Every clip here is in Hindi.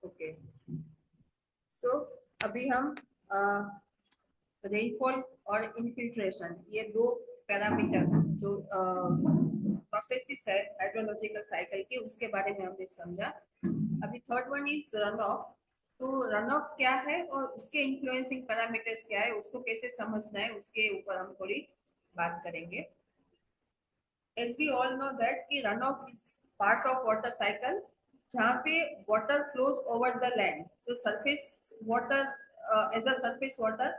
ओके, सो अभी हम रेनफॉल और इनफिल्ट्रेशन, ये दो पैरामीटर जो प्रोसेसेस है हाइड्रोलॉजिकल साइकिल के, उसके बारे में हमने समझा। अभी third one is run of. तो रन ऑफ क्या है और उसके इन्फ्लुएंसिंग पैरामीटर्स क्या है, उसको कैसे समझना है, उसके ऊपर हम थोड़ी बात करेंगे। As we all know that कि run of is part of water cycle, जहाँ पे water flows over the land. जो surface water, as a surface water,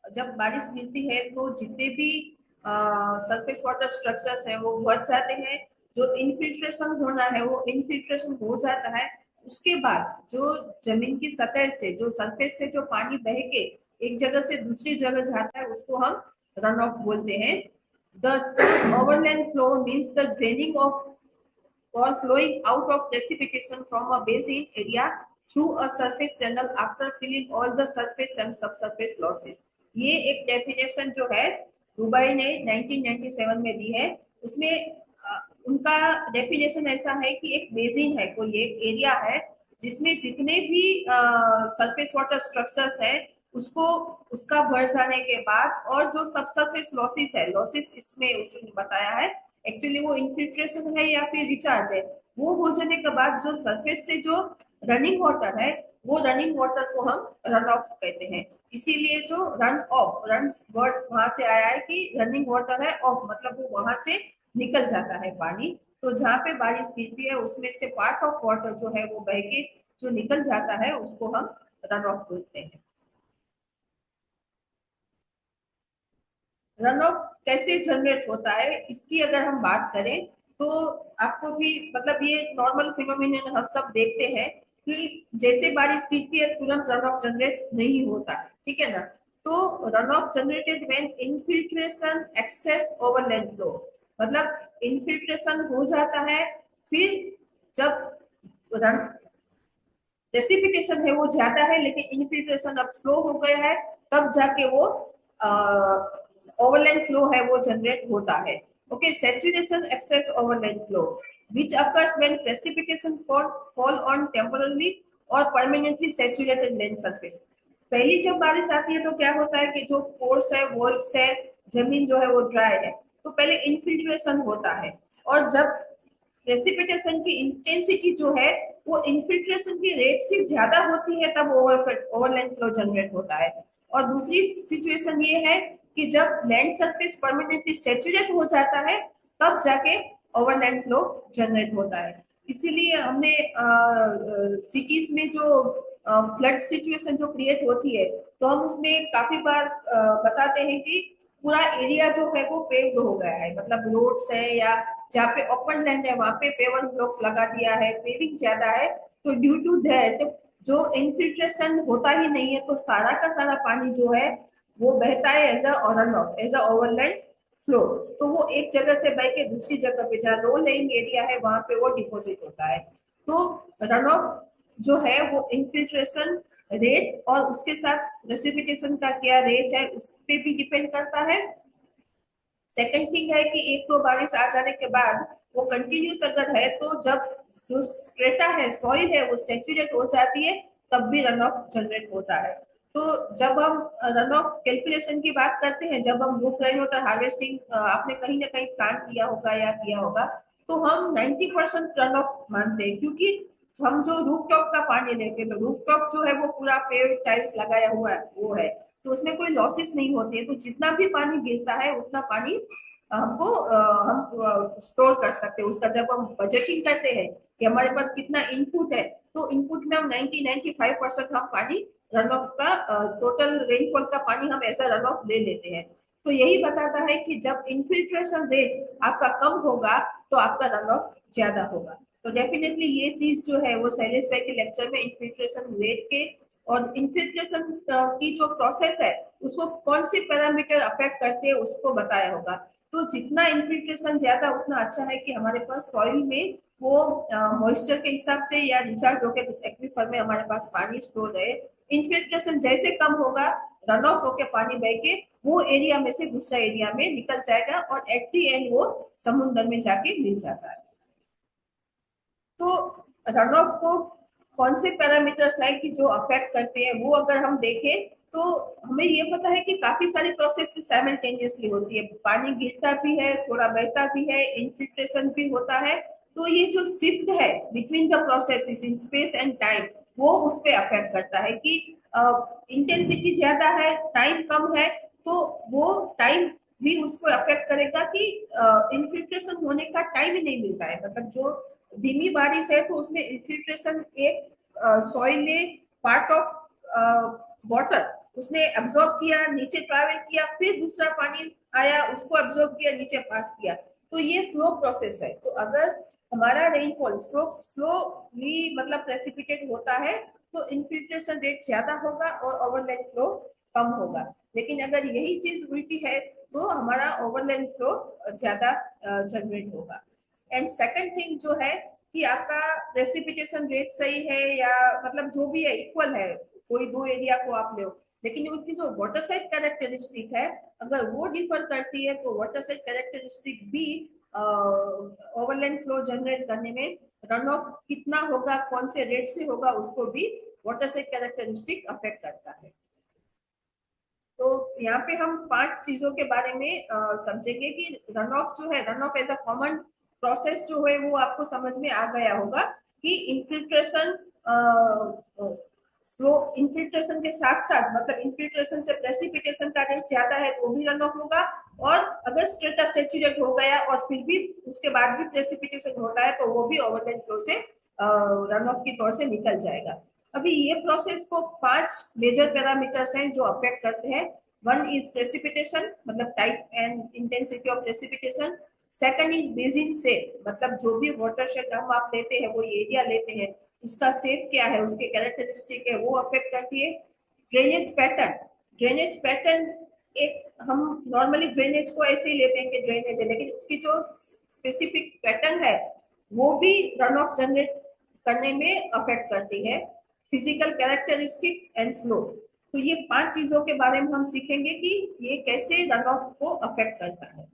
जब बारिश गिरती है तो जितने भी सरफेस वाटर स्ट्रक्चर्स हैं वो भर जाते हैं। जो इनफिल्ट्रेशन होना है वो इनफिल्ट्रेशन हो जाता है। उसके बाद जो जमीन की सतह से, जो सरफेस से जो पानी बह के एक जगह से दूसरी जगह जाता है, उसको हम रन ऑफ बोलते हैं। The term overland flow means the draining of or flowing out of precipitation from a basin area through a surface channel after filling all the surface and subsurface losses। ये एक डेफिनेशन जो है दुबई ने 1997 में दी है। उसमें उनका डेफिनेशन ऐसा है कि एक बेसिन है, कोई एक एरिया है जिसमें जितने भी सरफेस वाटर स्ट्रक्चर्स है उसको, उसका भर जाने के बाद, और जो सब सरफेस लॉसेस है, लॉसेस इसमें उसने बताया है एक्चुअली वो इनफिल्ट्रेशन है या फिर रिचार्ज है, वो हो जाने के बाद जो सरफेस से जो रनिंग वाटर है, वो रनिंग वाटर को हम रन ऑफ कहते हैं। इसीलिए जो रन ऑफ, रन वर्ड वहां से आया है कि रनिंग वाटर है, ऑफ मतलब वो वहां से निकल जाता है पानी। तो जहाँ पे बारिश गिरती है उसमें से पार्ट ऑफ वाटर जो है वो बह के जो निकल जाता है उसको हम रन ऑफ बोलते हैं। रन ऑफ कैसे जनरेट होता है इसकी अगर हम बात करें तो आपको भी मतलब ये नॉर्मल फिनोमिनन हम सब देखते हैं कि जैसे बारिश गिरती है तुरंत रन ऑफ जनरेट नहीं होता है, ठीक है ना। तो run off generated when infiltration excess over land flow, मतलब इनफिल्ट्रेशन हो जाता है, फिर जब रन प्रेसिपिटेशन है वो ज्यादा है लेकिन इनफिल्ट्रेशन अब स्लो हो गया है, तब जाके वो ओवरलैंड फ्लो है वो जनरेट होता है। Okay, saturation excess overland flow which occurs when precipitation fall on temporarily or permanently saturated land surface। पहली जब बारिश आती है तो क्या होता है कि जो पोर्स है, वॉल्स है, जमीन जो है वो ड्राई है, तो पहले इनफिल्ट्रेशन होता है। और जब प्रेसिपिटेशन की इंटेंसिटी जो है वो इनफिल्ट्रेशन की रेट से ज्यादा होती है तब ओवरलैंड फ्लो जनरेट होता है। और दूसरी सिचुएशन ये है कि जब लैंड सरफेस परमानेंटली सेचुरेट हो जाता है तब जाके ओवरलैंड फ्लो जनरेट होता है। इसीलिए हमने सिटीज में जो फ्लड सिचुएशन जो क्रिएट होती है तो हम उसमें काफी बार बताते हैं कि पूरा एरिया जो है वो पेव्ड हो गया है, मतलब रोड्स है या जहाँ पे ओपन लैंड है वहां पे पेवर ब्लॉक्स लगा दिया है, पेविंग ज्यादा है। तो ड्यू टू दैट जो इनफिल्ट्रेशन होता ही नहीं है तो सारा का सारा पानी जो है वो बहता है as a run off, as a overland flow. तो वो एक जगह से बह के दूसरी जगह पे जहाँ लो लेइंग एरिया है वहां पे वो डिपोजिट होता है। तो रन ऑफ जो है वो इनफिल्ट्रेशन रेट और उसके साथ प्रेसिपिटेशन का क्या रेट है उस पे भी डिपेंड करता है। सेकंड थिंग है कि एक दो बारिश आ जाने के बाद वो कंटिन्यूस अगर है तो जब जो स्ट्रेटा है, सॉइल है, वो सेचुरेट हो जाती है तब भी रन ऑफ जनरेट होता है। तो जब हम रन ऑफ कैलकुलेशन की बात करते हैं, जब हम रूफ रेन वाटर हार्वेस्टिंग आपने कहीं ना कहीं प्लान किया होगा या किया होगा, तो हम 90% रन ऑफ मानते हैं, क्योंकि हम जो रूफ टॉप का पानी लेते हैं तो रूफ टॉप जो है वो पूरा पेड़ टाइल्स लगाया हुआ है वो है, तो उसमें कोई लॉसेस नहीं होती है। तो जितना भी पानी गिरता है उतना पानी हमको हम स्टोर कर सकते हैं। उसका जब हम बजटिंग करते हैं कि हमारे पास कितना इनपुट है, तो इनपुट में हम 90-95% हम पानी रन ऑफ का, टोटल रेनफॉल का पानी हम ऐसा रन ऑफ ले लेते हैं। तो यही बताता है कि जब इन्फिल्ट्रेशन रेट आपका कम होगा तो आपका रन ऑफ ज्यादा होगा। तो डेफिनेटली ये चीज जो है वो शैलेश भाई के लेक्चर में इन्फिल्ट्रेशन रेट के और इन्फिल्ट्रेशन की जो प्रोसेस है उसको कौन से पैरामीटर अफेक्ट करते हैं उसको बताया होगा। तो जितना इन्फिल्ट्रेशन ज्यादा उतना अच्छा है कि हमारे पास सॉइल में वो मॉइस्चर के हिसाब से या रिचार्ज होकर एक्वीफर में हमारे पास पानी स्टोर रहे। इन्फिल्ट्रेशन जैसे कम होगा, रन ऑफ होकर पानी बह के वो एरिया में से दूसरा एरिया में निकल जाएगा और एट दी एंड वो समुद्र में जाके मिल जाता है। तो रन ऑफ को कौन से पैरामीटर्स है कि जो अफेक्ट करते हैं, वो अगर हम देखें तो हमें ये पता है कि काफी सारी प्रोसेस साइमल्टेनियसली होती है। पानी गिरता भी है, थोड़ा बहता भी है, इन्फिल्ट्रेशन भी होता है। तो ये जो शिफ्ट है between the processes in space and time, वो उस पर अफेक्ट करता है कि इंटेंसिटी ज्यादा है, टाइम कम है, तो वो टाइम भी उसको अफेक्ट करेगा कि इन्फिल्ट्रेशन होने का टाइम ही नहीं मिलता है। मतलब जो धीमी बारिश है तो उसमें इन्फिल्ट्रेशन एक सॉइल ने पार्ट ऑफ वाटर उसने एब्जॉर्ब किया, नीचे ट्रैवल किया, फिर दूसरा पानी आया, उसको एब्जॉर्ब किया, नीचे पास किया। तो ये स्लो प्रोसेस है। तो अगर हमारा रेनफॉल स्लोली मतलब प्रेसिपिटेट होता है तो इन्फिल्ट्रेशन रेट ज्यादा होगा और ओवरलैंड फ्लो कम होगा। लेकिन अगर यही चीज उल्टी है तो हमारा ओवरलैंड फ्लो ज्यादा जनरेट होगा। एंड सेकंड थिंग जो है कि आपका प्रेसिपिटेशन रेट सही है या मतलब जो भी है इक्वल है, कोई दो एरिया को आप ले, लेकिन उनकी जो वाटर साइड कैरेक्टरिस्टिक है अगर वो डिफर करती है तो वाटर साइड कैरेक्टरिस्टिक भी ओवरलैंड फ्लो जनरेट करने में, रन ऑफ कितना होगा, कौन से रेट से होगा, उसको भी वाटर साइड कैरेक्टरिस्टिक अफेक्ट करता है। तो यहाँ पे हम पांच चीजों के बारे में समझेंगे कि रन ऑफ जो है, run off as a common process जो है वो आपको समझ में आ गया होगा कि इन्फिल्ट्रेशन स्लो, इन्फिल्ट्रेशन के साथ साथ मतलब इन्फिल्ट्रेशन से प्रेसिपिटेशन का रेट ज्यादा है तो भी रन ऑफ होगा, और अगर स्ट्रेटा सेचुरेट हो गया और फिर भी उसके बाद भी प्रेसिपिटेशन होता है तो वो भी ओवरलैंड फ्लो से रन ऑफ की तौर से निकल जाएगा। अभी ये प्रोसेस को पांच मेजर पैरामीटर्स हैं जो अफेक्ट करते हैं। वन इज प्रेसिपिटेशन मतलब type and intensity of precipitation. Second is basin shape मतलब जो भी वाटरशेड हम आप लेते हैं, वो एरिया लेते हैं, उसका शेप क्या है, उसके कैरेक्टरिस्टिक है, वो अफेक्ट करती है। ड्रेनेज पैटर्न, ड्रेनेज पैटर्न एक हम नॉर्मली ड्रेनेज को ऐसे ही लेते हैं कि ड्रेनेज है, लेकिन उसकी जो स्पेसिफिक पैटर्न है वो भी रन ऑफ जनरेट करने में अफेक्ट करती है। Physical characteristics and slow. तो ये पांच चीजों के बारे में हम सीखेंगे कि ये कैसे रन ऑफ को अफेक्ट करता है।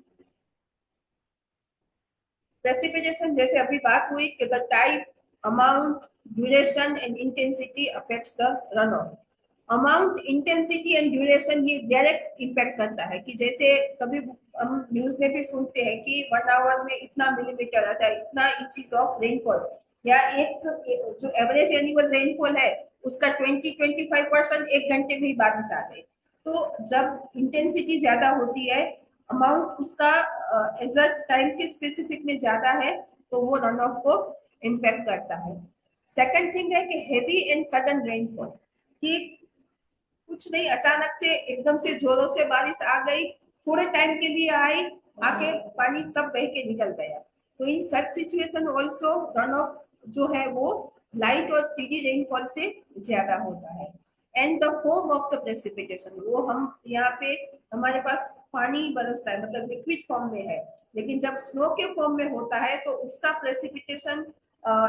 प्रेसिपिटेशन जैसे अभी बात हुई कि the type, amount, duration and intensity affects the run of. Amount, intensity and duration ये डायरेक्ट इम्पैक्ट करता है कि जैसे कभी हम न्यूज में भी सुनते हैं कि 1 आवर में इतना मिलीमीटर आता है, इतना इंचेस ऑफ रेनफॉल, या एक जो एवरेज एनुअल रेनफॉल है उसका 20-25% एक घंटे में ही बारिश आ गई। तो जब इंटेंसिटी ज्यादा होती है, अमाउंट उसका एज अ टाइम के स्पेसिफिक में ज्यादा है, तो वो रन ऑफ को इम्पैक्ट करता है। सेकंड थिंग है कि हेवी एंड सडन रेनफॉल, कि कुछ नहीं, अचानक से एकदम से जोरों से बारिश आ गई, थोड़े टाइम के लिए आई, आके पानी सब बह के निकल गया। तो in such situation also run of जो है वो लाइट और स्टीडी रेनफॉल से ज्यादा होता है। And the form of the precipitation, वो हम यहाँ पे हमारे पास पानी बरसता है मतलब लिक्विड फॉर्म में है, लेकिन जब स्नो के फॉर्म में होता है तो उसका प्रेसिपिटेशन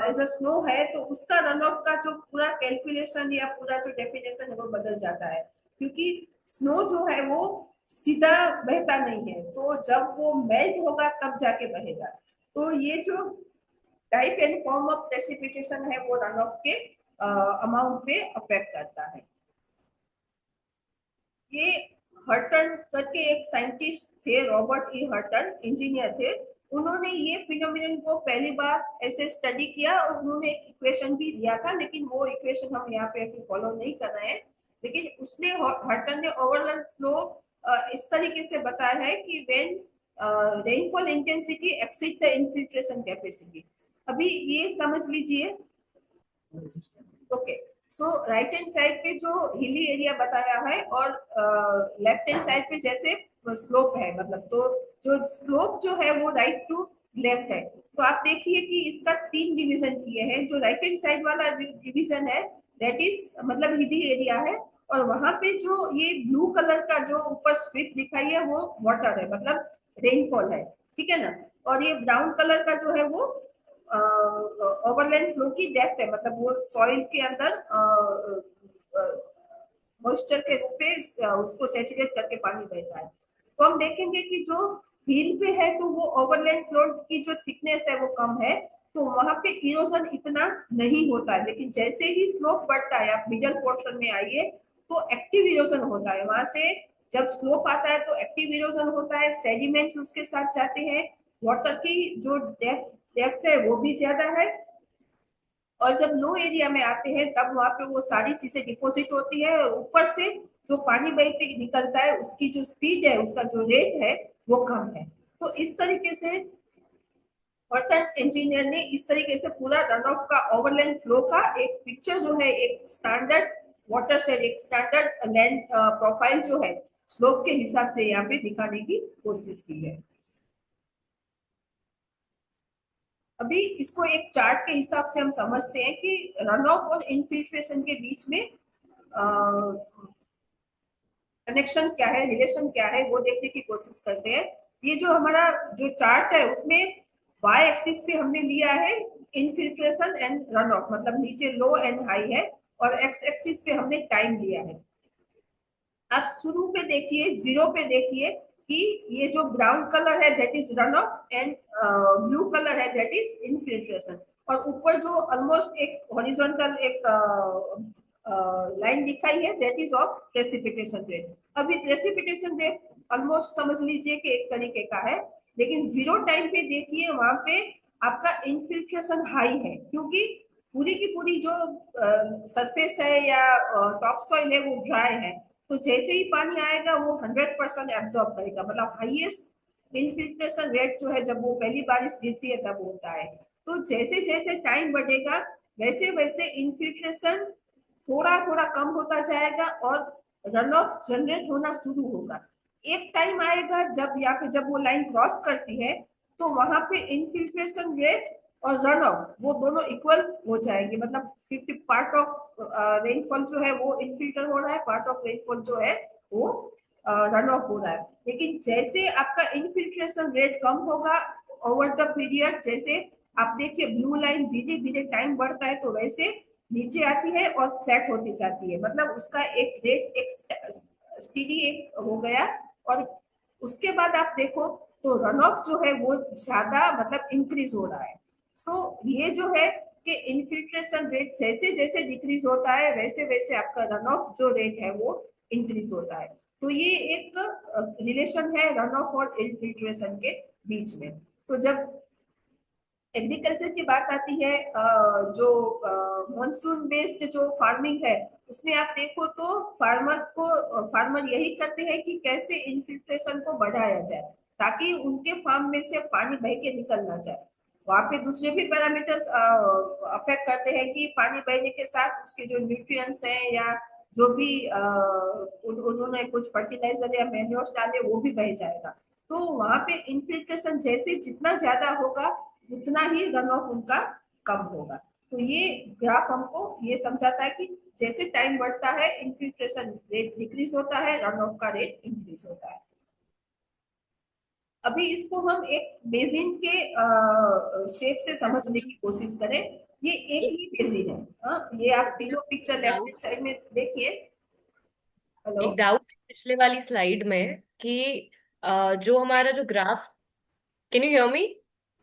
एज अ स्नो है, तो उसका रन ऑफ का जो पूरा कैलकुलेशन या पूरा जो डेफिनेशन है वो बदल जाता है, क्योंकि स्नो जो है वो सीधा बहता नहीं है, तो जब वो मेल्ट होगा तब जाके बहेगा। तो ये जो type and form of precipitation है वो रन ऑफ के अमाउंट पे अफेक्ट करता है। ये हर्टन करके एक साइंटिस्ट थे, रॉबर्ट ई हर्टन, इंजीनियर थे। उन्होंने ये फिनोमिनन को पहली बार ऐसे स्टडी किया और उन्होंने एक इक्वेशन भी दिया था, लेकिन वो इक्वेशन हम यहाँ पे अभी फॉलो नहीं कर रहे हैं। लेकिन उसने हर्टन ने ओवरलैंड फ्लो इस तरीके से बताया है कि when rainfall intensity exceed the infiltration capacity. अभी ये समझ लीजिए। ओके, सो राइट हैंड साइड पे जो हिली एरिया बताया है और लेफ्ट हैंड साइड पे जैसे स्लोप है, मतलब तो जो स्लोप जो है वो राइट टू लेफ्ट है। तो आप देखिए कि इसका तीन डिवीजन किए हैं। जो राइट हैंड साइड वाला डिवीजन है दैट इज मतलब हिली एरिया है, और वहां पे जो ये ब्लू कलर का जो ऊपर स्ट्रिप दिखाई है वो वाटर है, मतलब रेनफॉल है, ठीक है ना। और ये ब्राउन कलर का जो है वो ओवरलैंड फ्लो की डेप्थ है, मतलब वो सॉइल के अंदर मॉइस्चर के रूप में उसको सेचुरेट करके पानी बहता है। तो हम देखेंगे कि जो हिल पे है तो वो ओवरलैंड फ्लो की जो थिकनेस है वो कम है, तो वहां पे इरोजन इतना नहीं होता है। लेकिन जैसे ही स्लोप बढ़ता है, आप मिडल पोर्शन में आइए, तो एक्टिव इरोजन होता है वहां से। जब स्लोप आता है तो एक्टिव इरोजन होता है, सेडिमेंट्स उसके साथ जाते हैं, वाटर की जो डेप्थ है वो भी ज्यादा है। और जब लो एरिया में आते हैं तब वहां पे वो सारी चीजें डिपॉजिट होती है, और ऊपर से जो पानी बहते निकलता है उसकी जो स्पीड है, उसका जो रेट है वो कम है। तो इस तरीके से वाटर इंजीनियर ने इस तरीके से पूरा रन ऑफ का ओवरलैंड फ्लो का एक पिक्चर जो है, एक स्टैंडर्ड वाटर शेड, एक स्टैंडर्ड लैंड प्रोफाइल जो है स्लोप के हिसाब से यहाँ पे दिखाने की कोशिश की है। अभी इसको एक चार्ट के हिसाब से हम समझते हैं कि रन ऑफ और इनफिल्ट्रेशन के बीच में कनेक्शन क्या है, रिलेशन क्या है, वो देखने की कोशिश करते हैं। ये जो हमारा जो चार्ट है उसमें वाई एक्सिस पे हमने लिया है इनफिल्ट्रेशन एंड रन ऑफ, मतलब नीचे लो एंड हाई है, और एक्स एक्सिस पे हमने टाइम लिया है। आप शुरू पे देखिए, जीरो पे देखिए कि ये जो ब्राउन कलर है that is run off, and blue colour है दैट इज इनफिल्ट्रेशन। और ऊपर जो ऑलमोस्ट एक हॉरिजॉन्टल एक लाइन दिखाई है that is of precipitation rate. अभी प्रेसिपिटेशन रेट ऑलमोस्ट समझ लीजिए कि एक तरीके का है, लेकिन जीरो टाइम पे देखिए वहां पे आपका इनफिल्ट्रेशन हाई है, क्योंकि पूरी की पूरी जो सरफेस है या टॉप सॉइल है वो ड्राई है। तो जैसे ही पानी आएगा वो 100% एब्जॉर्ब करेगा, मतलब हाईएस्ट इनफिल्ट्रेशन रेट जो है जब वो पहली बारिश गिरती है तब होता है। तो जैसे जैसे टाइम बढ़ेगा वैसे वैसे इनफिल्ट्रेशन थोड़ा थोड़ा कम होता जाएगा और रन ऑफ जनरेट होना शुरू होगा। एक टाइम आएगा जब यहाँ पे जब वो लाइन क्रॉस करती है तो वहां पे इनफिल्ट्रेशन रेट और रन ऑफ वो दोनों इक्वल हो जाएंगे, मतलब 50 पार्ट ऑफ रेनफॉल जो है वो इनफिल्टर हो रहा है, पार्ट ऑफ रेनफॉल जो है वो रन ऑफ हो रहा है। लेकिन जैसे आपका इनफिल्ट्रेशन रेट कम होगा ओवर द पीरियड, जैसे आप देखिए ब्लू लाइन धीरे धीरे टाइम बढ़ता है तो वैसे नीचे आती है और फ्लैट होती जाती है, मतलब उसका एक रेट एक स्टीडी एक हो गया। और उसके बाद आप देखो तो रन ऑफ जो है वो ज्यादा मतलब इंक्रीज हो रहा है। सो ये जो है कि इनफिल्ट्रेशन रेट जैसे जैसे डिक्रीज होता है वैसे वैसे आपका रन ऑफ जो रेट है वो इंक्रीज होता है। तो ये एक रिलेशन है रन ऑफ और इनफिल्ट्रेशन के बीच में। तो जब एग्रीकल्चर की बात आती है, जो मॉनसून बेस्ड जो फार्मिंग है उसमें आप देखो तो फार्मर यही करते हैं कि कैसे इनफिल्ट्रेशन को बढ़ाया जाए ताकि उनके फार्म में से पानी बह के निकल ना जाए। वहां पे दूसरे भी पैरामीटर्स अफेक्ट करते हैं कि पानी बहने के साथ उसके जो न्यूट्रिएंट्स हैं या जो भी उन्होंने कुछ फर्टिलाइजर या मैन्योर्स डाले वो भी बह जाएगा। तो वहां पे इनफिल्ट्रेशन जैसे जितना ज्यादा होगा उतना ही रन ऑफ उनका कम होगा। तो ये ग्राफ हमको ये समझाता है कि जैसे टाइम बढ़ता है इनफिल्ट्रेशन रेट डिक्रीज होता है, रन ऑफ का रेट इंक्रीज होता है। अभी इसको हम एक बेसिन के शेप से समझने की कोशिश करें। ये एक एक ही बेसिन है। ये आप तीनों picture left hand doubt side में देखिए। हेलो। एक डाउट पिछले वाली स्लाइड में कि जो हमारा जो graph, can you hear me?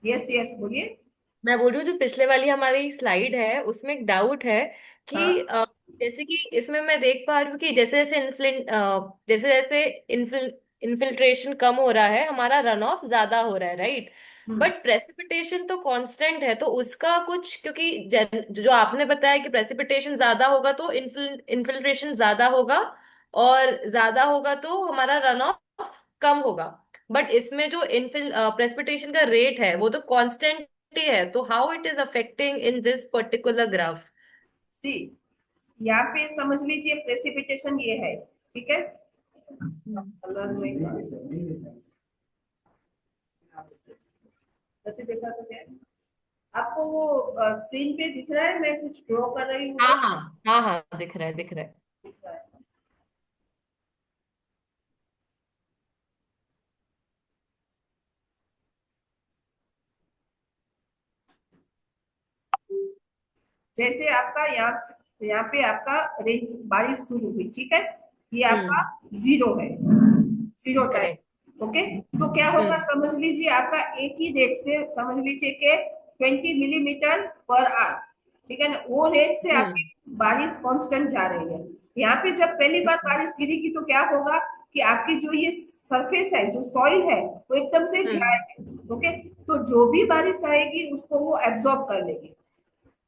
Yes yes बोलिए। मैं बोल रही हूँ जो पिछले वाली हमारी स्लाइड है उसमें एक डाउट है कि हाँ। जैसे कि इसमें मैं देख पा रही हूँ कि जैसे जैसे जैसे जैसे इन्फिल्ट्रेशन कम हो रहा है हमारा रन ऑफ ज्यादा हो रहा है, राइट? हम्म। बट प्रेसिपिटेशन तो कांस्टेंट है, तो उसका कुछ, क्योंकि जो आपने बताया कि प्रेसिपिटेशन ज्यादा होगा तो इन्फिल्ट्रेशन ज्यादा होगा, और ज्यादा होगा तो हमारा रन ऑफ कम होगा। बट इसमें जो इनफिल प्रेसिपिटेशन का रेट है वो तो कांस्टेंट ही है, तो how it is affecting in this particular graph? See, यहाँ पे समझ लीजिए प्रेसिपिटेशन ये है, ठीक है। कलर में वैसे देखा तो क्या है? आपको वो स्क्रीन पे दिख रहा है, मैं कुछ ड्रॉ कर रही हूँ हाँ तो हाँ हाँ हाँ, दिख रहा है दिख रहा है। दिख रहा है। जैसे आपका यहाँ पे आपका रेन बारिश शुरू हुई, ठीक है। ये आपका हम्म। जीरो है, जीरो करेक्ट। टाइम। ओके। तो क्या होगा हम्म। समझ लीजिए आपका एक ही रेट से समझ लीजिए कि 20 मिलीमीटर पर आवर, ठीक है ना, वो रेट से आपकी हम्म बारिश कांस्टेंट जा रही है। यहाँ पे जब पहली बार हम्म बारिश गिरेगी तो क्या होगा कि आपकी जो ये सरफेस है, जो सॉइल है, वो एकदम से ड्राई हम्म, है। ओके, तो जो भी बारिश आएगी उसको वो एब्जॉर्ब कर लेगी।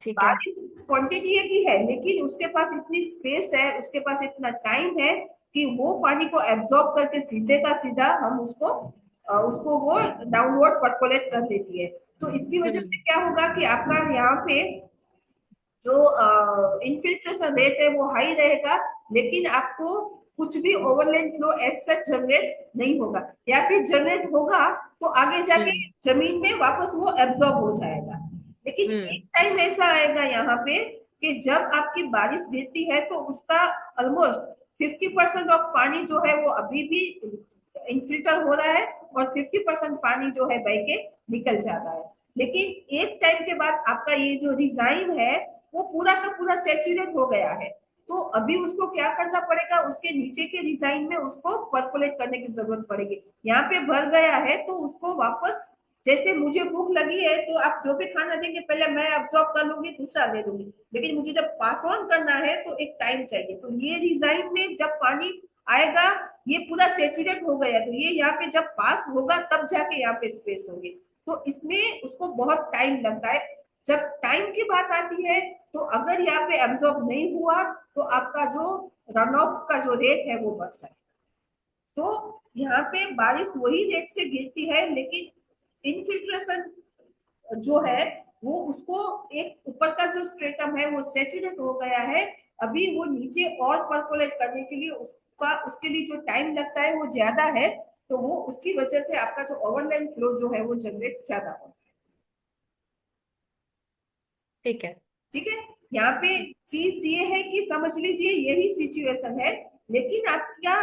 ठीक है। बारिश क्वांटिटी एक ही है, लेकिन उसके पास इतनी स्पेस है, उसके पास इतना टाइम है कि वो पानी को एब्जॉर्ब करके सीधे का सीधा हम उसको वो डाउनवर्ड परकोलेट कर देती है। तो इसकी वजह से हम्म क्या होगा कि आपका यहाँ पे जो इनफिल्ट्रेशन रेट है वो हाई रहेगा, लेकिन आपको कुछ भी overland flow as such generate नहीं होगा, या फिर जनरेट होगा तो आगे जाके हम्म जमीन में वापस वो एब्जॉर्ब हो जाएगा। लेकिन एक हम्म टाइम ऐसा आएगा यहाँ पे कि जब आपकी बारिश गिरती है तो उसका ऑलमोस्ट 50% ऑफ पानी जो है वो अभी भी इनफिल्टर हो रहा है, और 50% पानी जो है बह के निकल जाता है। लेकिन एक टाइम के बाद आपका ये जो डिजाइन है वो पूरा का पूरा सेचुरेट हो गया है। तो अभी उसको क्या करना पड़ेगा, उसके नीचे के डिजाइन में उसको परकोलेट करने की जरूरत पड़ेगी। यहाँ पे भर गया है तो उसको वापस, जैसे मुझे भूख लगी है तो आप जो भी खाना देंगे पहले मैं अब्सॉर्ब कर लूंगी, दूसरा ले लूंगी, लेकिन मुझे जब पास ऑन करना है तो एक टाइम चाहिए। तो ये डिजाइन में जब पानी आएगा, ये पूरा सेचुरेट हो गया, तो ये यहाँ पे जब पास होगा तब जाके यहाँ पे स्पेस होगी। तो इसमें उसको बहुत टाइम लगता है। जब टाइम की बात आती है तो अगर यहाँ पे एब्जॉर्ब नहीं हुआ तो आपका जो रन ऑफ का जो रेट है वो बढ़ सकता है। तो यहाँ पे बारिश वही रेट से गिरती है, लेकिन इनफिल्ट्रेशन जो है वो उसको, एक ऊपर का जो स्ट्रेटम है वो सेचुरेट हो गया है, अभी वो नीचे और परकोलेट करने के लिए उसका उसके लिए जो टाइम लगता है वो ज्यादा है। तो वो उसकी वजह से आपका जो ओवरलैंड फ्लो जो है वो जनरेट ज्यादा होता है। ठीक है। ठीक है, यहाँ पे चीज ये है कि समझ लीजिए यही सिचुएशन है, लेकिन आपका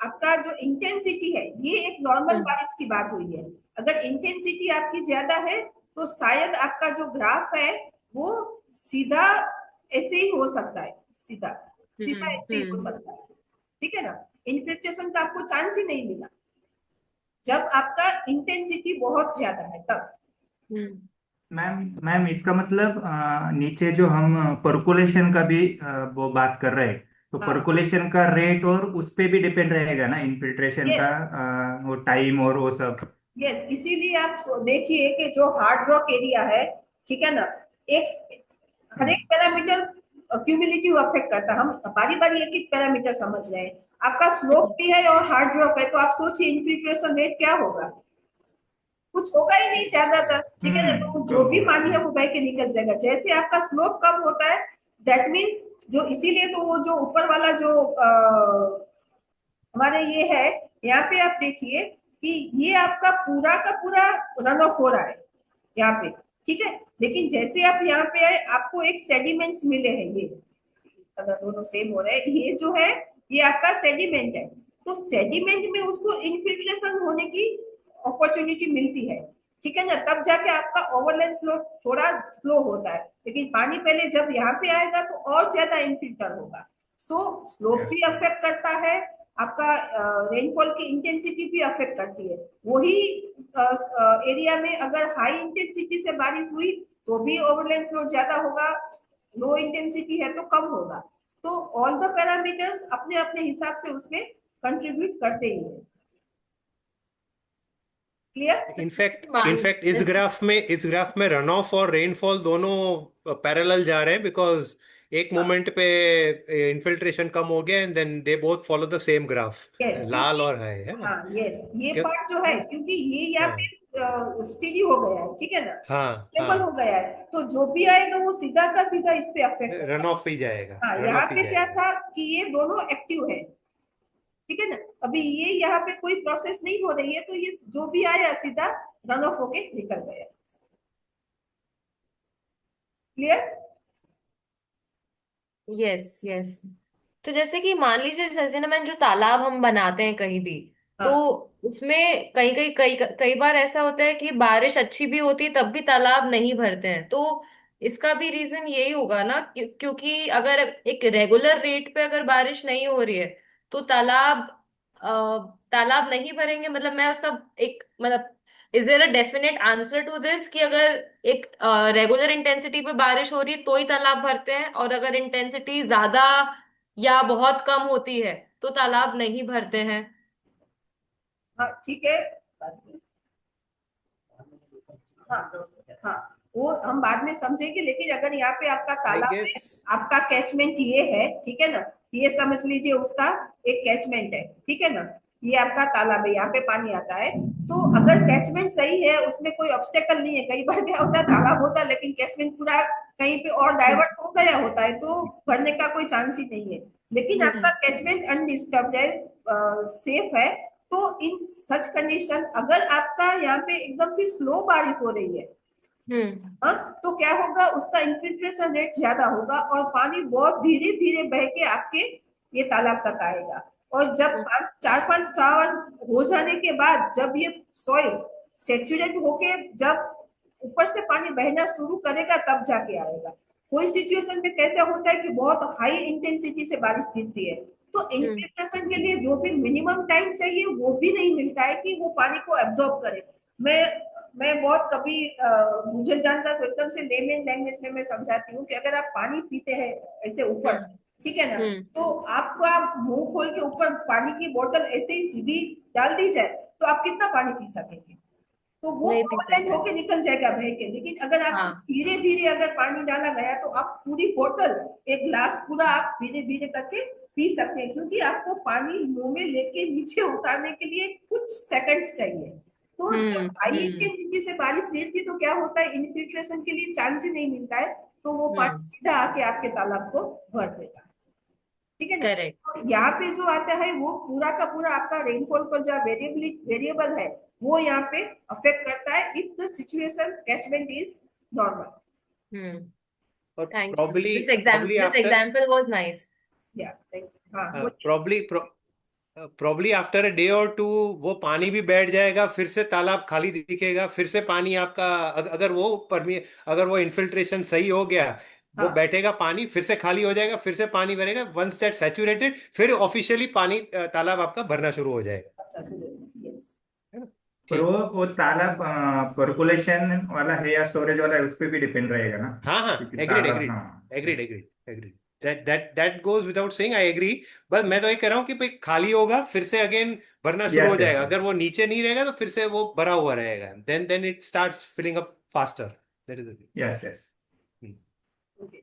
आपका जो इंटेंसिटी है, ये एक नॉर्मल हम्म बारिश की बात हुई है। अगर इंटेंसिटी आपकी ज्यादा है तो शायद आपका जो ग्राफ है वो सीधा ऐसे ही हो सकता है, सीधा सीधा ऐसे ही हो हम्म। सकता है। ठीक है ना, इन्फिल्ट्रेशन का आपको चांस ही नहीं मिला जब आपका इंटेंसिटी बहुत ज्यादा है तब। हम्म मैम मैम इसका मतलब नीचे जो हम परकोलेशन का भी वो बात कर रहे हैं, तो हाँ, परकोलेशन का रेट और उस पे भी डिपेंड रहेगा ना, इन्फिल्ट्रेशन का यस, वो टाइम और वो सब। यस, इसीलिए आप देखिए कि जो हार्ड रॉक एरिया है, ठीक है ना, एक हर एक हम्म, पैरामीटर क्यूमुलेटिव अफेक्ट करता है। हम बारी बारी एक एक पैरामीटर समझ रहे हैं। आपका स्लोप भी है और हार्ड रॉक है, तो आप सोचिए इन्फिल्ट्रेशन रेट क्या होगा, कुछ होगा ही नहीं ज्यादातर। ठीक है ना, तो जो कम भी होगा। पानी है वो बह के निकल जाएगा। जैसे आपका स्लोप कम होता है, दैट मीन्स जो, इसीलिए तो वो जो ऊपर वाला जो हमारे ये है, यहाँ पे आप देखिए कि ये आपका पूरा का पूरा रन ऑफ हो रहा है यहाँ पे। ठीक है, लेकिन जैसे आप यहाँ पे आए आपको एक सेडिमेंट्स मिले हैं, ये अगर दोनों सेम हो रहे हैं, ये जो है ये आपका सेडिमेंट है। तो सेडिमेंट में उसको इन्फिल्ट्रेशन होने की अपॉर्चुनिटी मिलती है। ठीक है ना, तब जाके आपका ओवरलैंड फ्लो थोड़ा स्लो होता है, लेकिन पानी पहले जब यहाँ पे आएगा तो और ज्यादा इनफिल्टर होगा। सो स्लोप यस। भी अफेक्ट करता है, आपका रेनफॉल की इंटेंसिटी भी अफेक्ट करती है। वही एरिया में अगर हाई इंटेंसिटी से बारिश हुई तो भी ओवरलैंड फ्लो ज्यादा होगा, लो इंटेंसिटी है तो कम होगा। तो ऑल द पैरामीटर्स अपने अपने हिसाब से उसमें कंट्रीब्यूट करते ही है। क्लियर? इनफैक्ट मान इनफैक्ट इस ग्राफ में रन ऑफ और रेनफॉल दोनों पैरेलल जा रहे हैं, बिकॉज एक मोमेंट पे इन्फिल्ट्रेशन कम हो गया and then they both follow the same graph, yes, लाल क्योंकि और है ना। हाँ, यस, ये क्यों? पार्ट जो है, क्योंकि ये यहाँ हाँ पे स्टेडी हो गया है, ठीक है ना, हाँ स्टेबल हो हाँ, गया है, तो जो भी आएगा वो सीधा का सीधा इस पे अफेक्ट रन होगा। ऑफ ही जाएगा, हाँ, रन यहाँ ऑफ ही पे क्या जाएगा। था कि ये दोनों एक्टिव है। ठीक है ना, अभी ये यहाँ पे कोई प्रोसेस नहीं हो रही है, तो ये जो भी आया सीधा रन ऑफ होके निकल गया। क्लियर? Yes yes. तो जैसे कि मान लीजिए जैसे ना मैंने जो तालाब हम बनाते हैं कहीं भी, तो हाँ, उसमें कहीं कहीं कई कई बार ऐसा होता है कि बारिश अच्छी भी होती है तब भी तालाब नहीं भरते हैं। तो इसका भी रीजन यही होगा ना, क्योंकि अगर एक रेगुलर रेट पे अगर बारिश नहीं हो रही है तो तालाब तालाब नहीं भरेंगे। मतलब मैं उसका एक मतलब is there a definite answer to this कि अगर एक रेगुलर इंटेंसिटी पे बारिश हो रही है तो ही तालाब भरते हैं, और अगर इंटेंसिटी ज्यादा या बहुत कम होती है तो तालाब नहीं भरते हैं? हाँ ठीक है। हाँ हाँ, वो हम बाद में समझेंगे, लेकिन अगर यहाँ पे आपका आई तालाब है, गेस आपका कैचमेंट ये है, ठीक है ना, ये समझ लीजिए उसका एक कैचमेंट है, ठीक है ना, ये आपका तालाब है, यहाँ पे पानी आता है। तो अगर कैचमेंट सही है, उसमें कोई ऑब्स्टेकल नहीं है, कई बार क्या होता है तालाब होता है लेकिन कैचमेंट पूरा कहीं पे और डाइवर्ट हो गया होता है, तो भरने का कोई चांस ही नहीं है। लेकिन आपका कैचमेंट अनडिस्टर्ब्ड है, सेफ है, तो इन सच कंडीशन अगर आपका यहाँ पे एकदम से स्लो बारिश हो रही है, हाँ, तो क्या होगा, उसका इन्फिल्ट्रेशन रेट ज्यादा होगा और पानी बहुत धीरे धीरे बह के आपके ये तालाब तक आएगा। और जब 4-5 साल हो जाने के बाद जब ये सॉइल सेचुरेट होके जब ऊपर से पानी बहना शुरू करेगा तब जाके आएगा। कोई सिचुएशन में कैसा होता है कि बहुत हाई इंटेंसिटी से बारिश गिरती है, तो इन्फिल्ट्रेशन के लिए जो भी मिनिमम टाइम चाहिए वो भी नहीं मिलता है कि वो पानी को एब्जॉर्ब करे। मैं बहुत कभी मुझे जानता तो एकदम से लेमन लैंग्वेज में मैं समझाती हूँ कि अगर आप पानी पीते हैं ऐसे ऊपर से, ठीक है ना, तो आपको आप मुंह खोल के ऊपर पानी की बोतल ऐसे ही सीधी डाल दी जाए तो आप कितना पानी पी सकेंगे? तो वो नहीं पी ओवरटाइम सकते। होके निकल जाएगा बह के। लेकिन अगर आप हाँ। धीरे धीरे अगर पानी डाला गया तो आप पूरी बोतल, एक ग्लास पूरा आप धीरे धीरे करके पी सकते हैं, क्योंकि आपको पानी मुंह में लेके नीचे उतारने के लिए कुछ सेकंड्स चाहिए। तो जब हाई इंटेंसिटी से बारिश गिरती है तो क्या होता है, इन्फिल्ट्रेशन के लिए चांस ही नहीं मिलता है, तो वो पानी सीधा आके आपके तालाब को भर देता है, ठीक है ना। करेक्ट। तो यहाँ पे जो आता है वो पूरा का पूरा आपका रेनफॉल का जो वेरिएबल है वो यहाँ पे अफेक्ट करता है if the situation catchment is normal. और thank you, probably this exam probably this after example was nice. Yeah thank you. हाँ probably probably after a day or two वो पानी भी बैठ जाएगा, फिर से तालाब खाली दिखेगा, फिर से पानी आपका अगर वो इन्फिल्ट्रेशन सही हो गया, वो हाँ बैठेगा पानी, फिर से खाली हो जाएगा, फिर से पानी भरेगा, वंस दैट सैचुरेटेड, फिर ऑफिशियली पानी तालाब आपका भरना शुरू हो जाएगा। अच्छा सुनो, यस। है ना? पर ठीक। वो तालाब पर्कुलेशन वाला है या स्टोरेज वाला है, उस पे भी डिपेंड रहेगा ना, हाँ हाँ, क्योंकि एग्रीड तालाब, एग्रीड हाँ। Agreed agreed agreed, that goes without saying, I agree. बस मैं तो ये कह रहा हूँ कि भाई खाली होगा फिर से अगेन भरना शुरू हो यस यस जाएगा, अगर वो नीचे नहीं रहेगा तो फिर से वो भरा हुआ रहेगा, then it starts filling up faster, that is the yes yes. Thing. Okay,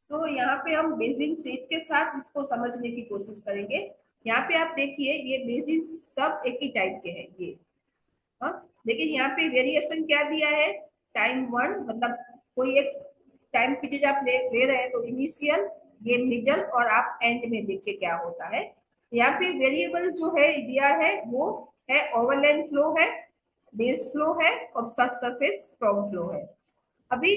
so यहाँ पे हम बेसिन शेप के साथ इसको समझने की कोशिश करेंगे। यहाँ पे आप देखिए ये बेसिन सब एक ही टाइप के हैं ये, हाँ, लेकिन यहाँ पे वेरिएशन क्या दिया है, टाइम 1, मतलब कोई एक टाइम पीरियड आप ले रहे हैं तो इनिशियल, ये मिडल और आप एंड में देखिए क्या होता है। यहाँ पे वेरिएबल जो है दिया है वो है ओवरलैंड फ्लो है, बेस फ्लो है और सब सरफेस स्ट्रॉन्ग फ्लो है। अभी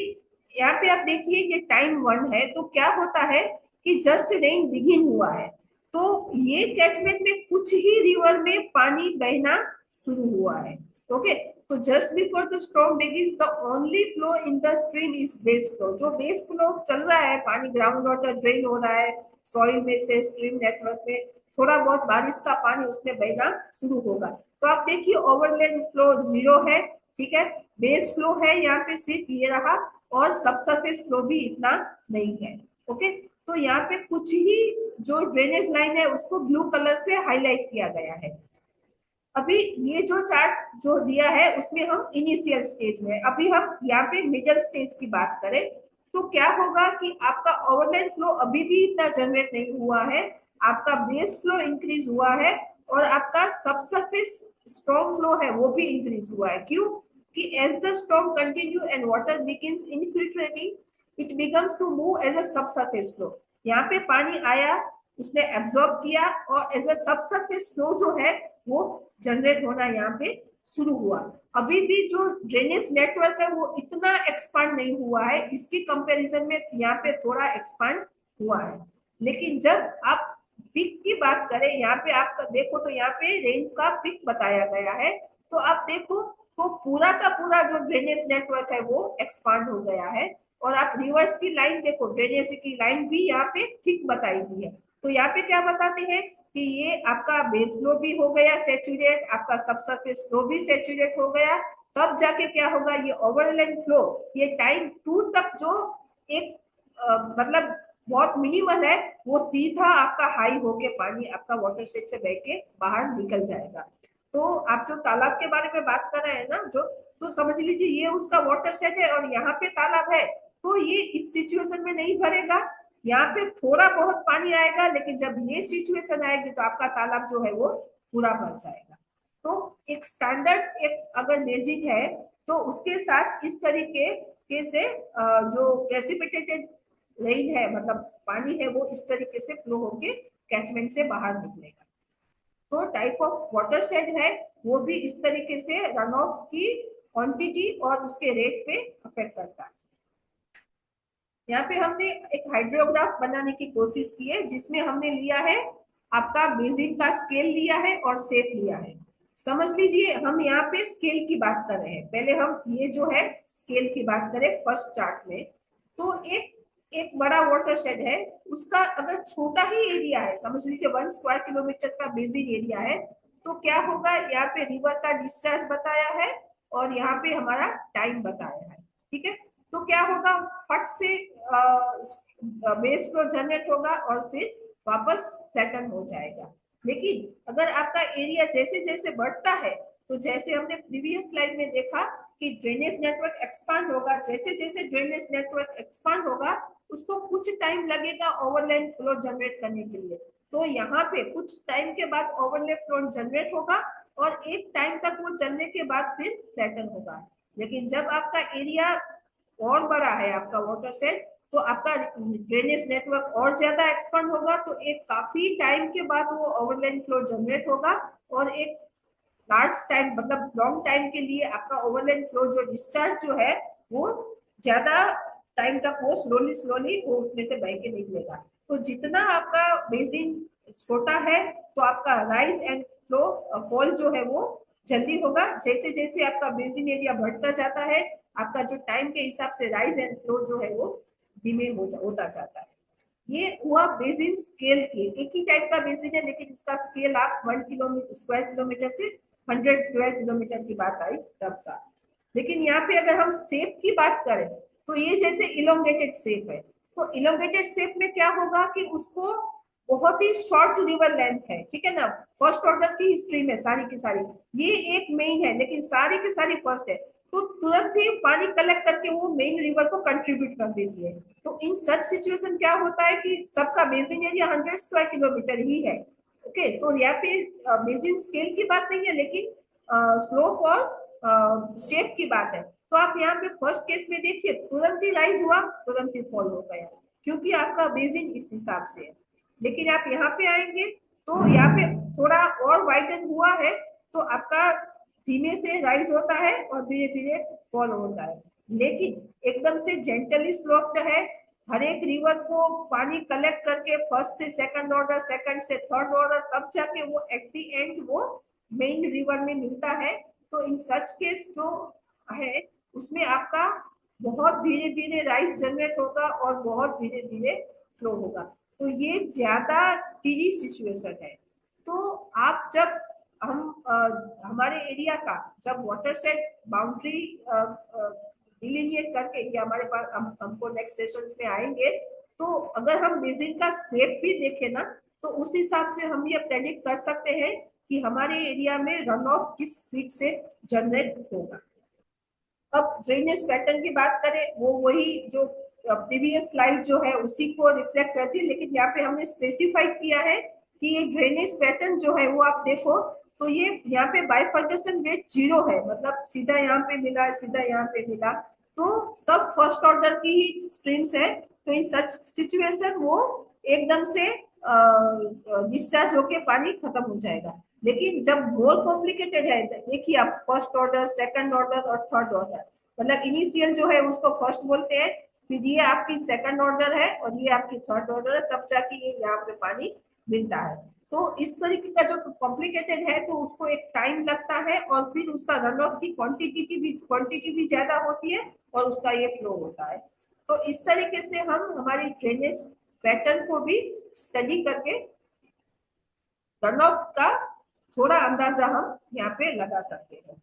यहाँ पे आप देखिए ये टाइम 1 है, तो क्या होता है कि जस्ट रेन बिगिन हुआ है, तो ये कैचमेंट में कुछ ही रिवर में पानी बहना शुरू हुआ है। ओके, तो just before the storm begins the only flow in the stream is base flow. जो बेस फ्लो चल रहा है, पानी ग्राउंड वाटर ड्रेन हो रहा है सॉइल में से स्ट्रीम नेटवर्क में, थोड़ा बहुत बारिश का पानी उसमें बहना शुरू होगा। तो आप देखिए ओवरलैंड फ्लो 0 है, ठीक है, बेस फ्लो है यहाँ पे सिर्फ ये रहा, और सब सरफेस फ्लो भी इतना नहीं है। ओके, तो यहाँ पे कुछ ही जो ड्रेनेज लाइन है उसको ब्लू कलर से हाईलाइट किया गया है। अभी ये जो चार्ट जो दिया है उसमें हम इनिशियल स्टेज में, अभी हम यहाँ पे मिडिल स्टेज की बात करें तो क्या होगा कि आपका ओवरलैंड फ्लो अभी भी इतना जनरेट नहीं हुआ है, आपका बेस फ्लो इंक्रीज हुआ है और आपका सबसरफेस स्ट्रॉन्ग फ्लो है वो भी इंक्रीज हुआ है। क्यों कि as the storm continue and water begins infiltrating it becomes to move as a subsurface flow. यहाँ पे पानी आया, उसने एब्जॉर्ब किया और एज अ सबसरफेस फ्लो जो है वो जनरेट होना यहाँ पे शुरू हुआ। अभी भी जो ड्रेनेज नेटवर्क है वो इतना एक्सपांड नहीं हुआ है, इसके कंपैरिजन में यहाँ पे थोड़ा एक्सपांड हुआ है। लेकिन जब आप पिक की बात करें, यहाँ पे आप देखो तो यहाँ पे रेंज का पिक बताया गया है, तो आप देखो तो पूरा का पूरा जो ड्रेनेज नेटवर्क है वो एक्सपांड हो गया है। और आप रिवर्स की लाइन देखो, ड्रेनेज की लाइन भी यहाँ पे थिक बताई गई है। तो यहाँ पे क्या बताते हैं कि ये आपका बेस फ्लो भी हो गया सेचुरेट, आपका सबसरफेस फ्लो भी सेचुरेट हो गया तब जाके क्या होगा, ये ओवरलैंड फ्लो ये टाइम 2 तक जो एक मतलब बहुत मिनिमल है, वो सीधा आपका हाई होके पानी आपका वाटरशेड से बह के बाहर निकल जाएगा। तो आप जो तालाब के बारे में बात कर रहे हैं ना, जो तो समझ लीजिए ये उसका वाटरशेड है और यहाँ पे तालाब है, तो ये इस सिचुएशन में नहीं भरेगा। यहाँ पे थोड़ा बहुत पानी आएगा, लेकिन जब ये सिचुएशन आएगी तो आपका तालाब जो है वो पूरा भर जाएगा। तो एक स्टैंडर्ड एक अगर बेसिक है तो उसके साथ इस तरीके के से जो प्रेसिपिटेटेड रेन है, मतलब पानी है, वो इस तरीके से फ्लो होके कैचमेंट से बाहर निकलेगा। तो टाइप ऑफ वाटरशेड है वो भी इस तरीके से रन ऑफ की क्वांटिटी और उसके रेट पे अफेक्ट करता है। यहाँ पे हमने एक हाइड्रोग्राफ बनाने की कोशिश की है, जिसमें हमने लिया है आपका बेसिन का स्केल लिया है और शेप लिया है। समझ लीजिए हम यहाँ पे स्केल की बात कर रहे हैं। पहले हम ये जो है स्केल की बात करें फर्स्ट चार्ट में, तो एक बड़ा वाटरशेड है, उसका अगर छोटा ही एरिया है, समझ लीजिए 1 स्क्वायर किलोमीटर का बेसिन एरिया है, तो क्या होगा, यहाँ पे रिवर का डिस्चार्ज बताया है और यहाँ पे हमारा टाइम बताया है। ठीक है, तो क्या होगा, फट से बेस फ्लो जनरेट होगा और फिर वापस फ्लैटन हो जाएगा। लेकिन अगर आपका एरिया जैसे जैसे बढ़ता है, तो जैसे हमने प्रीवियस स्लाइड में देखा कि ड्रेनेज नेटवर्क एक्सपांड होगा, जैसे जैसे ड्रेनेज नेटवर्क एक्सपांड होगा उसको कुछ टाइम लगेगा ओवरलैंड फ्लो जनरेट करने के लिए। तो यहाँ पे कुछ टाइम के बाद ओवरलैंड फ्लो जनरेट होगा और एक टाइम तक वो चलने के बाद फिर फ्लैटन होगा। लेकिन जब आपका एरिया और बड़ा है आपका वाटरशेड, तो आपका ड्रेनेज नेटवर्क और ज्यादा एक्सपांड होगा, तो एक काफी टाइम के बाद वो ओवरलैंड फ्लो जनरेट होगा और एक लार्ज टाइम मतलब लॉन्ग टाइम के लिए आपका ओवरलैंड फ्लो जो डिस्चार्ज जो है वो ज्यादा टाइम तक वो स्लोली स्लोली वो उसमें से बह के निकलेगा। तो जितना आपका बेसिन छोटा है तो आपका राइज एंड फ्लो फॉल जो है वो जल्दी होगा। जैसे जैसे आपका बेसिन एरिया बढ़ता जाता है, आपका जो टाइम के हिसाब से राइज एंड फ्लो जो है वो धीमे होता जाता है। ये हुआ बेसिन स्केल की, एक ही टाइप का बेसिन है, लेकिन इसका स्केल आप 1 किलोमीटर स्क्वायर किलोमीटर से 100 स्क्वायर किलोमीटर की बात आई तब का। लेकिन यहाँ पे अगर हम शेप की बात करें तो ये जैसे इलोंगेटेड शेप है, तो इलोंगेटेड शेप में क्या होगा कि उसको बहुत ही शॉर्ट रिवर लेंथ है, ठीक है ना, फर्स्ट ऑर्डर की हिस्ट्री में सारी की सारी, ये एक मेन है लेकिन सारी की सारी फर्स्ट है, तो तुरंत ही पानी कलेक्ट करके वो मेन रिवर को कंट्रीब्यूट कर देती है। तो इन सच सिचुएशन क्या होता है कि सबका बेसिन एरिया 100 स्क्वायर किलोमीटर ही है। ओके, तो यहाँ पे बेसिन स्केल की बात नहीं है, लेकिन स्लोप और शेप की बात है। तो आप यहाँ पे फर्स्ट केस में देखिए तुरंत ही राइज हुआ, तुरंत ही फॉल हो गया, क्योंकि आपका बेसिन इस हिसाब से है। लेकिन आप यहाँ पे आएंगे तो यहाँ पे थोड़ा और वाइडन हुआ है, तो आपका धीमे से राइज होता है और धीरे धीरे फॉल होता है। लेकिन एकदम से जेंटली स्लोप्ड है, हर एक रिवर को पानी कलेक्ट करके फर्स्ट से सेकंड ऑर्डर, सेकंड से थर्ड ऑर्डर, तब जाके वो एट द एंड वो मेन रिवर में मिलता है। तो इन सच केस जो है उसमें आपका बहुत धीरे धीरे राइज जनरेट होगा और बहुत धीरे धीरे फ्लो होगा। तो ये ज्यादा स्टीडी सिचुएशन है। तो आप जब हमारे एरिया का जब वाटरशेड बाउंड्री डिलिनिएट करके, ये हमारे पास हमको नेक्स्ट सेशंस में आएंगे, तो अगर हम बेसिन का शेप भी देखें ना, तो उस हिसाब से हम ये प्रेडिक्ट कर सकते हैं कि हमारे एरिया में रन ऑफ किस स्पीड से जनरेट होगा। अब ड्रेनेज पैटर्न की बात करें, वो वही जो प्रीवियस स्लाइड जो है उसी को रिफ्लेक्ट करती है, लेकिन यहाँ पे हमने स्पेसिफाइड किया है कि ये ड्रेनेज पैटर्न जो है वो आप देखो तो ये यहाँ पे बाइफर्केशन रेट 0 है, मतलब सीधा यहाँ पे मिला, सीधा यहाँ पे मिला, तो सब फर्स्ट ऑर्डर की ही स्ट्रीम्स है। तो इन सच सिचुएशन वो एकदम से डिस्चार्ज होके पानी खत्म हो जाएगा। लेकिन जब मोर कॉम्प्लिकेटेड है, देखिए आप फर्स्ट ऑर्डर, सेकंड ऑर्डर और थर्ड ऑर्डर, मतलब इनिशियल जो है उसको फर्स्ट बोलते हैं, फिर ये आपकी सेकंड ऑर्डर है और ये आपकी थर्ड ऑर्डर है, तब जाके ये यहाँ पे पानी मिलता है। तो इस तरीके का जो कॉम्प्लिकेटेड है तो उसको एक टाइम लगता है और फिर उसका रन ऑफ की क्वांटिटी भी ज्यादा होती है और उसका ये फ्लो होता है। तो इस तरीके से हम हमारी ड्रेनेज पैटर्न को भी स्टडी करके रन ऑफ का थोड़ा अंदाजा हम यहाँ पे लगा सकते हैं।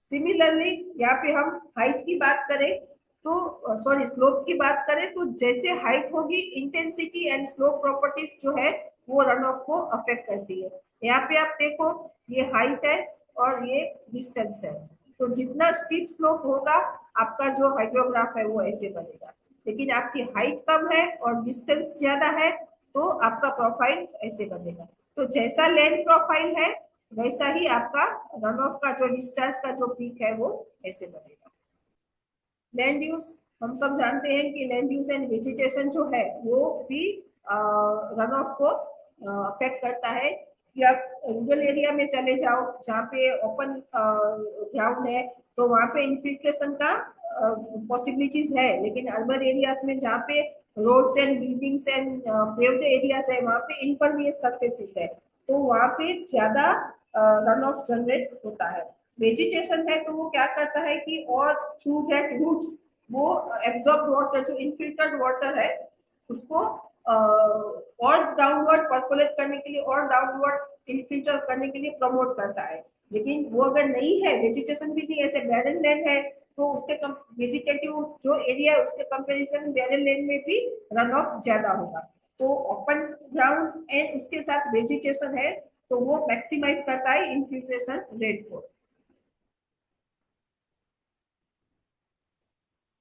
सिमिलरली यहाँ पे हम हाइट की बात करें तो सॉरी स्लोप की बात करें तो जैसे हाइट होगी इंटेंसिटी एंड स्लोप प्रॉपर्टीज जो है वो रन ऑफ को अफेक्ट करती है। यहाँ पे आप देखो ये हाइट है और ये डिस्टेंस है, तो जितना स्टीप स्लोप होगा आपका जो हाइड्रोग्राफ है वो ऐसे बनेगा, लेकिन आपकी हाइट कम है और डिस्टेंस ज्यादा है तो आपका प्रोफाइल ऐसे बनेगा। तो जैसा लैंड प्रोफाइल है वैसा ही आपका रन ऑफ का जो डिस्चार्ज का जो पीक है वो ऐसे बनेगा। लैंड यूज हम सब जानते हैं कि लैंड यूज एंड वेजिटेशन जो है वो भी रन ऑफ को अफेक्ट करता है। कि आप रूरल एरिया में चले जाओ जहाँ पे ओपन ग्राउंड है तो वहाँ पे इन्फिल्ट्रेशन का पॉसिबिलिटीज है, लेकिन अर्बन एरियाज में जहाँ पे roads and buildings and paved areas है वहाँ पे इम्परवियस सरफेसेस है तो वहाँ पे ज्यादा रन ऑफ जनरेट होता है। वेजिटेशन है तो वो क्या करता है कि और थ्रू दैट रूट्स वो एब्जॉर्ब वाटर जो इनफिल्टर्ड वाटर है उसको और डाउनवर्ड पर्कुलेट करने के लिए और डाउनवर्ड इनफिल्टर करने के लिए प्रमोट करता है। लेकिन वो अगर नहीं है, वेजिटेशन भी नहीं, ऐसे बैरन लैंड है तो उसके वेजिटेटिव जो एरिया है उसके कंपैरिजन बैरन लैंड में भी रन ऑफ ज्यादा होगा। तो ओपन ग्राउंड एंड उसके साथ वेजिटेशन है तो वो मैक्सिमाइज करता है इनफिल्ट्रेशन रेट को।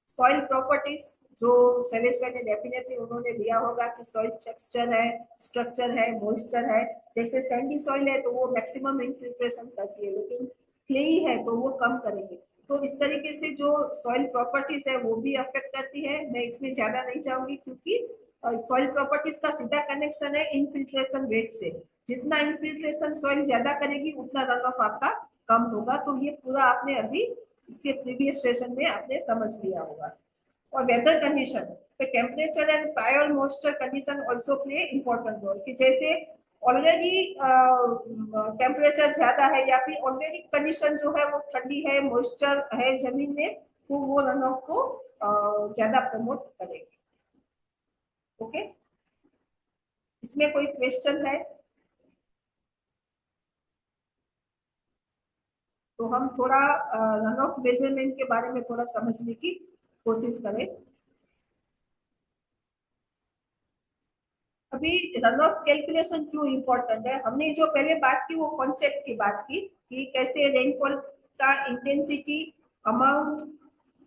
सॉइल प्रॉपर्टीज जो शैलेश भाई ने डेफिनेटली उन्होंने दिया होगा कि सॉइल टेक्सचर है, स्ट्रक्चर है, मॉइस्चर है। जैसे सैंडी सॉइल है तो वो मैक्सिमम इन्फिल्ट्रेशन करती है, लेकिन क्लेई है तो वो कम करेंगे। तो इस तरीके से जो सॉइल प्रॉपर्टीज है वो भी अफेक्ट करती है। मैं इसमें ज्यादा नहीं जाऊंगी क्योंकि सॉइल प्रॉपर्टीज का सीधा कनेक्शन है इनफिल्ट्रेशन रेट से। जितना इनफिल्ट्रेशन सॉइल ज्यादा करेगी उतना रन ऑफ आपका कम होगा। तो ये पूरा आपने अभी इसके प्रीवियस सेशन में आपने समझ लिया होगा। और वेदर कंडीशन पे temperature and prior moisture condition also play important role कि जैसे ऑलरेडी टेम्परेचर ज्यादा है या फिर ऑलरेडी कंडीशन जो है वो ठंडी है, मॉइस्चर है जमीन में, तो वो रन ऑफ को ज्यादा प्रमोट करेगी। ओके, इसमें कोई क्वेश्चन है तो हम थोड़ा रन ऑफ मेजरमेंट के बारे में थोड़ा समझने की कोशिश करें। अभी रन ऑफ कैलकुलेशन क्यों इम्पोर्टेंट है, हमने जो पहले बात की वो कॉन्सेप्ट की बात की कि कैसे रेनफॉल का intensity, amount,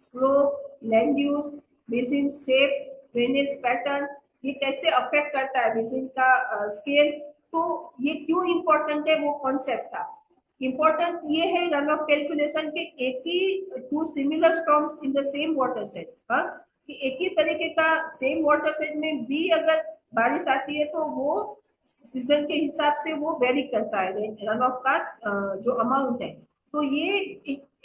slope, land use, basin shape, drainage pattern, ये कैसे अफेक्ट करता है बेसिन का स्केल। तो ये क्यों इम्पोर्टेंट है वो कॉन्सेप्ट था। इम्पोर्टेंट ये है रन ऑफ कैलकुलेशन के एक ही two similar storms in the same water set, हाँ, कि एक ही तरीके का सेम वाटर सेट में भी अगर बारिश आती है तो वो सीजन के हिसाब से वो वेरी करता है रन ऑफ का जो अमाउंट है। तो ये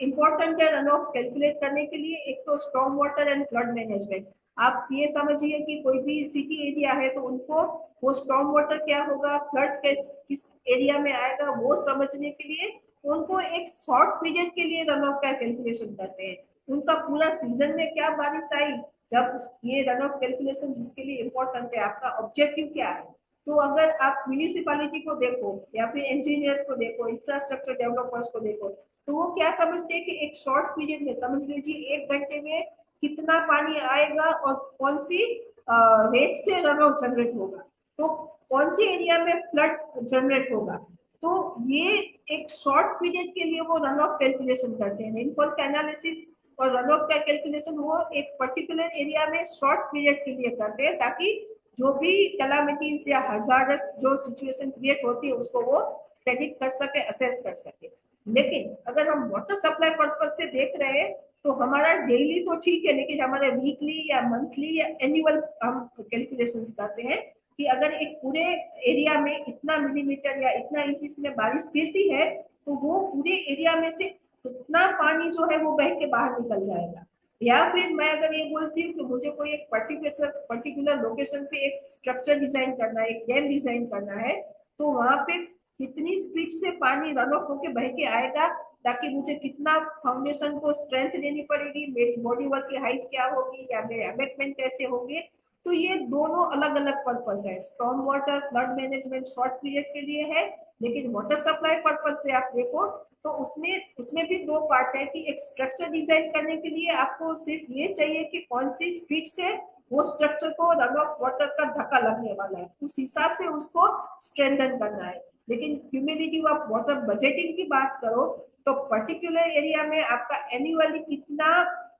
इम्पोर्टेंट है रन ऑफ कैलकुलेट करने के लिए। एक तो storm water and flood management, आप ये समझिए कि कोई भी सिटी एरिया है तो उनको वो स्टॉर्म वाटर क्या होगा, फ्लड किस एरिया में आएगा वो समझने के लिए उनको एक शॉर्ट पीरियड के लिए रन ऑफ का कैलकुलेशन करते हैं। उनका पूरा सीजन में क्या बारिश आई, जब ये रन ऑफ कैलकुलेशन जिसके लिए इम्पोर्टेंट है, आपका ऑब्जेक्टिव क्या है। तो अगर आप म्यूनिसिपैलिटी को देखो या फिर इंजीनियर्स को देखो, इंफ्रास्ट्रक्चर डेवलपर्स को देखो, तो वो क्या समझते हैं कि एक शॉर्ट पीरियड में, समझ लीजिए 1 घंटे में कितना पानी आएगा और कौन सी रेट से रन ऑफ जनरेट होगा, तो कौन सी एरिया में फ्लड जनरेट होगा। तो ये एक शॉर्ट पीरियड के लिए वो रन ऑफ कैलकुलेशन करते हैं। रेनफॉल का एनालिसिस और रन ऑफ का कैलकुलेशन वो एक पर्टिकुलर एरिया में शॉर्ट पीरियड के लिए करते हैं ताकि जो भी कैलामिटीज या हजारस जो सिचुएशन क्रिएट होती है उसको वो प्रेडिक्ट कर सके, असेस कर सके। लेकिन अगर हम वाटर सप्लाई पर्पज से देख रहे हैं तो हमारा डेली तो ठीक है, लेकिन हमारे वीकली या मंथली या एनुअल हम कैलकुलेशंस करते हैं कि अगर एक पूरे एरिया में इतना मिलीमीटर या इतना इंचेस में बारिश गिरती है तो वो पूरे एरिया में से उतना पानी जो है वो बह के बाहर निकल जाएगा। या फिर मैं अगर ये बोलती हूँ कि मुझे कोई एक पर्टिकुलर लोकेशन पे एक स्ट्रक्चर डिजाइन करना है, एक डैम डिजाइन करना है, तो वहां पे कितनी स्पीड से पानी रन ऑफ होके बह के आएगा, ताकि मुझे कितना फाउंडेशन को स्ट्रेंथ देनी पड़ेगी, मेरी बॉडी वॉल की हाइट क्या होगी या मेरे एबैटमेंट कैसे होंगे, तो ये दोनों अलग अलग पर्पस है। Storm water flood management short period के लिए है, लेकिन वाटर सप्लाई पर्पज से आप देखो तो उसमें उसमें भी दो पार्ट है कि एक स्ट्रक्चर डिजाइन करने के लिए आपको सिर्फ ये चाहिए कि कौन सी स्पीड से वो स्ट्रक्चर को रन ऑफ वाटर का धक्का लगने वाला है, उस हिसाब से उसको स्ट्रेंथन करना है। लेकिन क्यूमुलेटिव ऑफ वाटर बजटिंग की बात करो तो पर्टिकुलर एरिया में आपका एनुअली कितना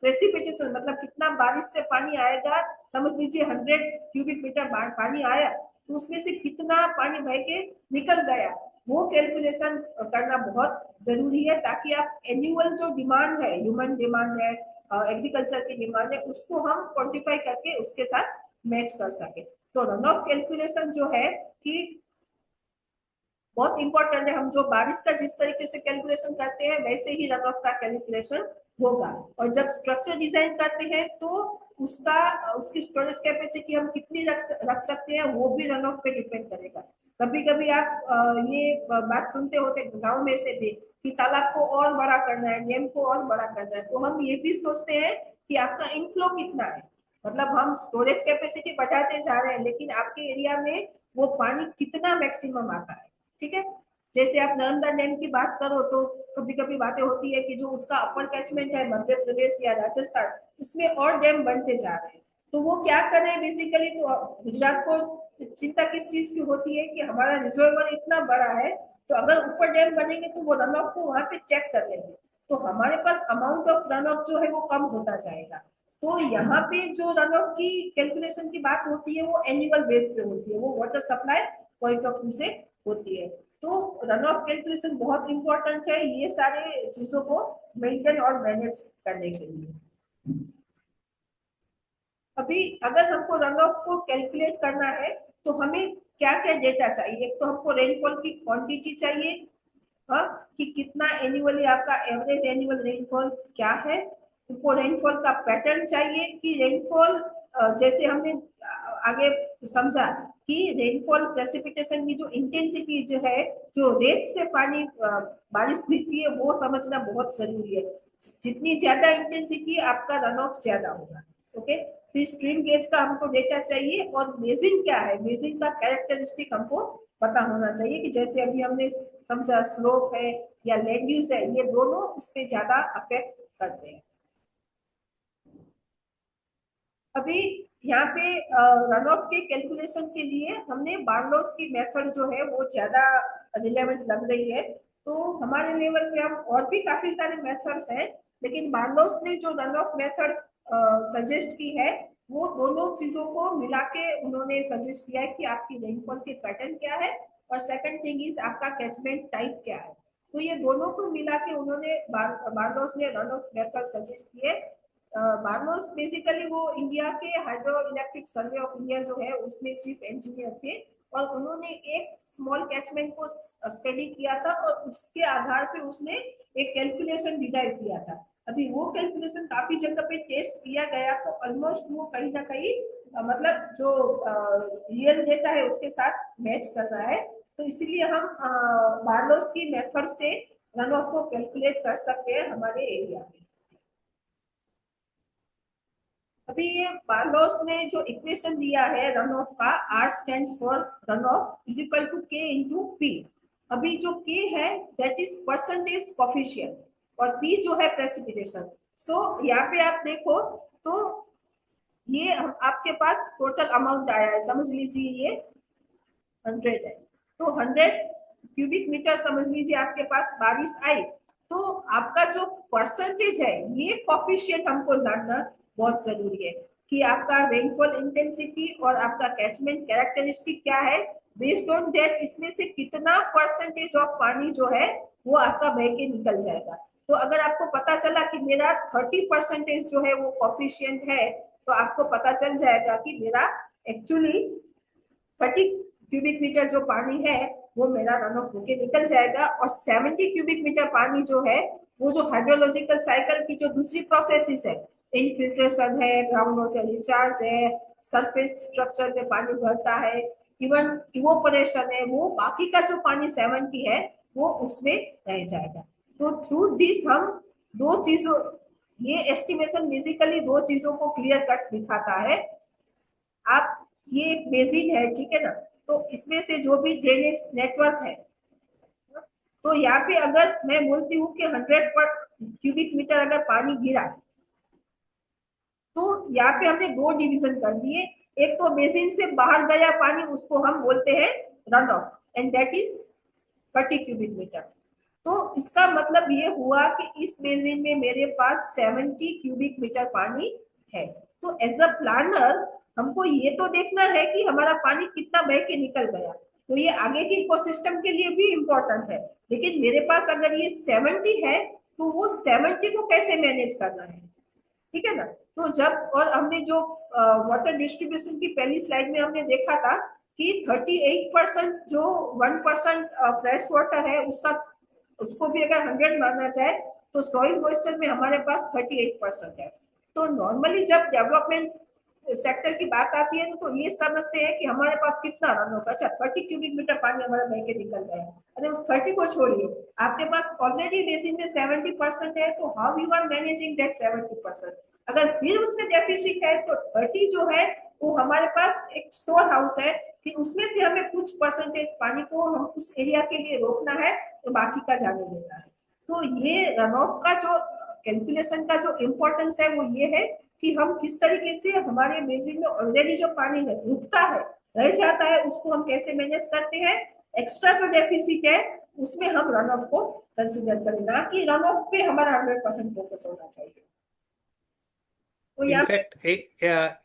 प्रेसिपिटेशन मतलब कितना बारिश से पानी आएगा, समझ लीजिए 100 क्यूबिक मीटर पानी आया तो उसमें से कितना पानी बह के निकल गया, वो कैलकुलेशन करना बहुत जरूरी है ताकि आप एनुअल जो डिमांड है, ह्यूमन डिमांड है, एग्रीकल्चर की डिमांड है, उसको हम क्वांटिफाई करके उसके साथ मैच कर सके। तो रन ऑफ कैलकुलेशन जो है कि बहुत इंपॉर्टेंट है। हम जो बारिश का जिस तरीके से कैलकुलेशन करते हैं वैसे ही रन ऑफ का कैलकुलेशन होगा। और जब स्ट्रक्चर डिजाइन करते हैं तो उसकी स्टोरेज कैपेसिटी हम कितनी रख सकते हैं वो भी रन ऑफ पे डिपेंड करेगा। कभी कभी आप ये बात सुनते होते गांव में से भी कि तालाब को और बड़ा करना है, डैम को और बड़ा करना है, तो हम ये भी सोचते हैं कि आपका इनफ्लो कितना है, मतलब हम स्टोरेज कैपेसिटी बढ़ाते जा रहे हैं लेकिन आपके एरिया में वो पानी कितना मैक्सिमम आता है। ठीक है, जैसे आप नर्मदा डैम की बात करो तो कभी कभी बातें होती है कि जो उसका अपर कैचमेंट है मध्य प्रदेश या राजस्थान, उसमें और डैम बनते जा रहे हैं, तो वो क्या कर रहे हैं बेसिकली, तो गुजरात को चिंता किस चीज की होती है कि हमारा रिजर्वर इतना बड़ा है तो अगर ऊपर डैम बनेंगे तो वो रन ऑफ को वहां पे चेक कर लेंगे, तो हमारे पास अमाउंट ऑफ रन ऑफ जो है वो कम होता जाएगा। तो यहाँ पे जो रन ऑफ की कैलकुलेशन की बात होती है वो एनुअल बेस पे होती है, वो water supply point of view से होती है। तो रन ऑफ कैलकुलेशन बहुत इंपॉर्टेंट है ये सारे चीजों को मेंटेन और मैनेज करने के लिए। अभी अगर हमको रन ऑफ को कैलकुलेट करना है तो हमें क्या क्या डेटा चाहिए, एक तो हमको रेनफॉल की क्वांटिटी चाहिए, हाँ, कि कितना एनुअली आपका एवरेज एनुअल रेनफॉल क्या है, हमको रेनफॉल का पैटर्न चाहिए कि रेनफॉल जैसे हमने आगे समझा कि रेनफॉल प्रेसिपिटेशन की जो इंटेंसिटी जो है, जो रेट से पानी बारिश गिरती है वो समझना बहुत जरूरी है। जितनी ज्यादा इंटेंसिटी आपका रन ऑफ ज्यादा होगा। ओके, फिर स्ट्रीम गेज का हमको डेटा चाहिए और मेजिंग क्या है, मेजिंग का कैरेक्टरिस्टिक हमको पता होना चाहिए कि जैसे अभी हमने समझा स्लोप है या लैंड यूज है, ये दोनों उस पर ज्यादा अफेक्ट करते हैं। अभी यहाँ पे रन ऑफ के कैलकुलेशन के लिए हमने बार्लोस की मेथड जो है वो ज्यादा रिलेवेंट लग रही है, तो हमारे लेवल पे हम और भी काफी सारे मेथड्स हैं, लेकिन बार्लोस ने जो रन ऑफ मेथड सजेस्ट की है वो दोनों चीजों को मिला के उन्होंने सजेस्ट किया है कि आपकी रेनफॉल के पैटर्न क्या है और सेकंड थिंग इज आपका कैचमेंट टाइप क्या है। तो ये दोनों को मिला के उन्होंने बार्लोस ने रन ऑफ मेथड सजेस्ट किए। बार्लोस बेसिकली वो इंडिया के hydro electric survey of India जो है उसमें चीफ इंजीनियर थे और उन्होंने एक स्मॉल कैचमेंट को स्टडी किया था और उसके आधार पे उसने एक कैलकुलेशन डिराइव किया था। अभी वो कैलकुलेशन काफी जगह पे टेस्ट किया गया तो ऑलमोस्ट वो कहीं ना कहीं मतलब जो रियल डेटा है उसके साथ मैच कर रहा है, तो इसीलिए हम बार्लोस की मेथड से रन ऑफ को कैलकुलेट कर सकते हैं हमारे एरिया में। अभी ये बार्लोस ने जो इक्वेशन दिया है रन ऑफ का, R stands for run of is equal to K into P। अभी जो K है दैट इज परसेंटेज कोफिशिएंट और P जो है प्रेसिपिटेशन। सो यहाँ पे आप देखो तो ये आपके पास टोटल अमाउंट आया है, समझ लीजिए ये 100 है, तो 100 क्यूबिक मीटर समझ लीजिए आपके पास बारिश आई, तो आपका जो परसेंटेज है ये कोफिशिएंट हमको जानना बहुत जरूरी है कि आपका रेनफॉल इंटेंसिटी और आपका कैचमेंट कैरेक्टरिस्टिक क्या है, बेस्ड ऑन दैट इसमें से कितना परसेंटेज ऑफ पानी जो है वो आपका बह के निकल जाएगा। तो अगर आपको पता चला कि मेरा 30% जो है वो कोफिशिएंट है, तो आपको पता चल जाएगा कि मेरा एक्चुअली 30 क्यूबिक मीटर जो पानी है वो मेरा रन ऑफ होके निकल जाएगा और 70 क्यूबिक मीटर पानी जो है वो जो हाइड्रोलॉजिकल साइकिल की जो दूसरी प्रोसेसेस है, इनफिल्ट्रेशन है, ग्राउंड वाटर रिचार्ज है, सरफेस स्ट्रक्चर पे पानी भरता है, इवन इवोपरेशन है, वो बाकी का जो पानी 70 है वो उसमें रह जाएगा। तो थ्रू दिस हम दो चीजों, ये एस्टिमेशन बेसिकली दो चीजों को क्लियर कट दिखाता है। आप ये एक बेसिन है, ठीक है ना, तो इसमें से जो भी ड्रेनेज नेटवर्क है, तो यहाँ पे अगर मैं बोलती हूँ कि 100 पर क्यूबिक मीटर अगर पानी गिरा, तो यहाँ पे हमने दो डिवीजन कर दिए। एक तो बेसिन से बाहर गया पानी, उसको हम बोलते हैं run off, and that is 30 cubic metre. तो इसका मतलब ये हुआ कि इस बेसिन में मेरे पास 70 क्यूबिक मीटर पानी है। तो एज अ प्लानर हमको ये तो देखना है कि हमारा पानी कितना बह के निकल गया, तो ये आगे के इकोसिस्टम के लिए भी इम्पोर्टेंट है। लेकिन मेरे पास अगर ये 70 है, तो वो 70 को कैसे मैनेज करना है, ठीक है ना। तो जब, और हमने जो वाटर डिस्ट्रीब्यूशन की पहली स्लाइड में हमने देखा था कि 38% जो 1% फ्रेश वाटर है उसका, उसको भी अगर 100 माना जाए, तो सॉइल मॉइस्चर में हमारे पास 38% है। तो नॉर्मली जब डेवलपमेंट सेक्टर की बात आती है तो ये समझते हैं कि हमारे पास कितना रन ऑफ, अच्छा 30 क्यूबिक मीटर पानी हमारा बह के निकल गया। अरे उस 30 को छोड़िए, आपके पास ऑलरेडी बेसिन में 70% है, तो how you are managing that 70%। अगर फिर उसमें डेफिसिट है, तो 30 जो है वो हमारे पास एक स्टोर हाउस है कि उसमें से हमें कुछ परसेंटेज पानी को हम उस एरिया के लिए रोकना है, तो बाकी का जाने देना है। तो ये रन ऑफ का जो कैलकुलेशन का जो इम्पोर्टेंस है वो ये है कि हम किस तरीके से हमारे बेसिन में ऑलरेडी जो पानी रुकता है, रह जाता है, उसको हम कैसे मैनेज करते हैं। एक्स्ट्रा जो डेफिसिट है उसमें हम रन ऑफ को कंसीडर करें, ना कि रन ऑफ पे हमारा 100% फोकस होना चाहिए। तो यहाँ पे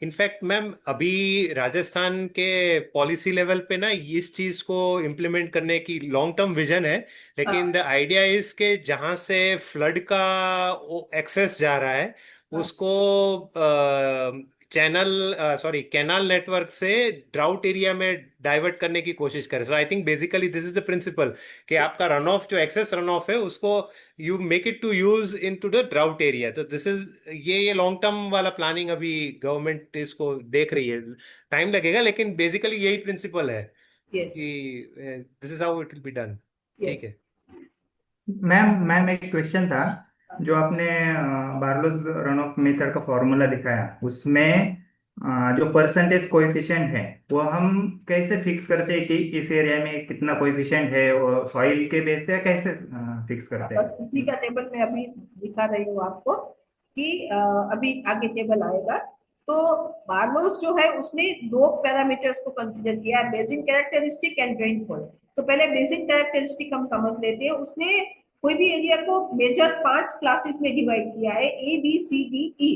इनफैक्ट मैम अभी राजस्थान के पॉलिसी लेवल पे ना इस चीज को इम्प्लीमेंट करने की लॉन्ग टर्म विजन है, लेकिन द हाँ आइडिया इज के जहां से फ्लड का एक्सेस जा रहा है हाँ उसको कैनाल नेटवर्क से ड्राउट एरिया में डाइवर्ट करने की कोशिश करें। So I think basically this is the principle कि आपका रन ऑफ जो एक्सेस रन ऑफ है उसको you make it to use into the drought area. तो दिस इज ये लॉन्ग टर्म वाला प्लानिंग अभी गवर्नमेंट इसको देख रही है, टाइम लगेगा, लेकिन बेसिकली यही प्रिंसिपल है यस कि this is how it will be done. ठीक यस। है। मैम मैम एक क्वेश्चन था। जो आपने बार्लोस रन ऑफ मेथड का फॉर्मूला दिखाया, उसमें जो परसेंटेज कोएफिशिएंट है वो हम कैसे फिक्स करते हैं कि इस एरिया में कितना कोएफिशिएंट है, और सॉइल के बेस से कैसे फिक्स करते बस इसी हैं? का टेबल मैं अभी दिखा रही हूँ आपको कि अभी आगे टेबल आएगा। तो बार्लोस जो है उसने दो पैरामीटर्स को कंसीडर किया है, बेसिक कैरेक्टरिस्टिक एंड रेनफॉल। तो पहले बेसिक कैरेक्टरिस्टिक हम समझ लेते हैं। उसने कोई भी एरिया को मेजर 5 क्लासेस में डिवाइड किया है, A B C D E।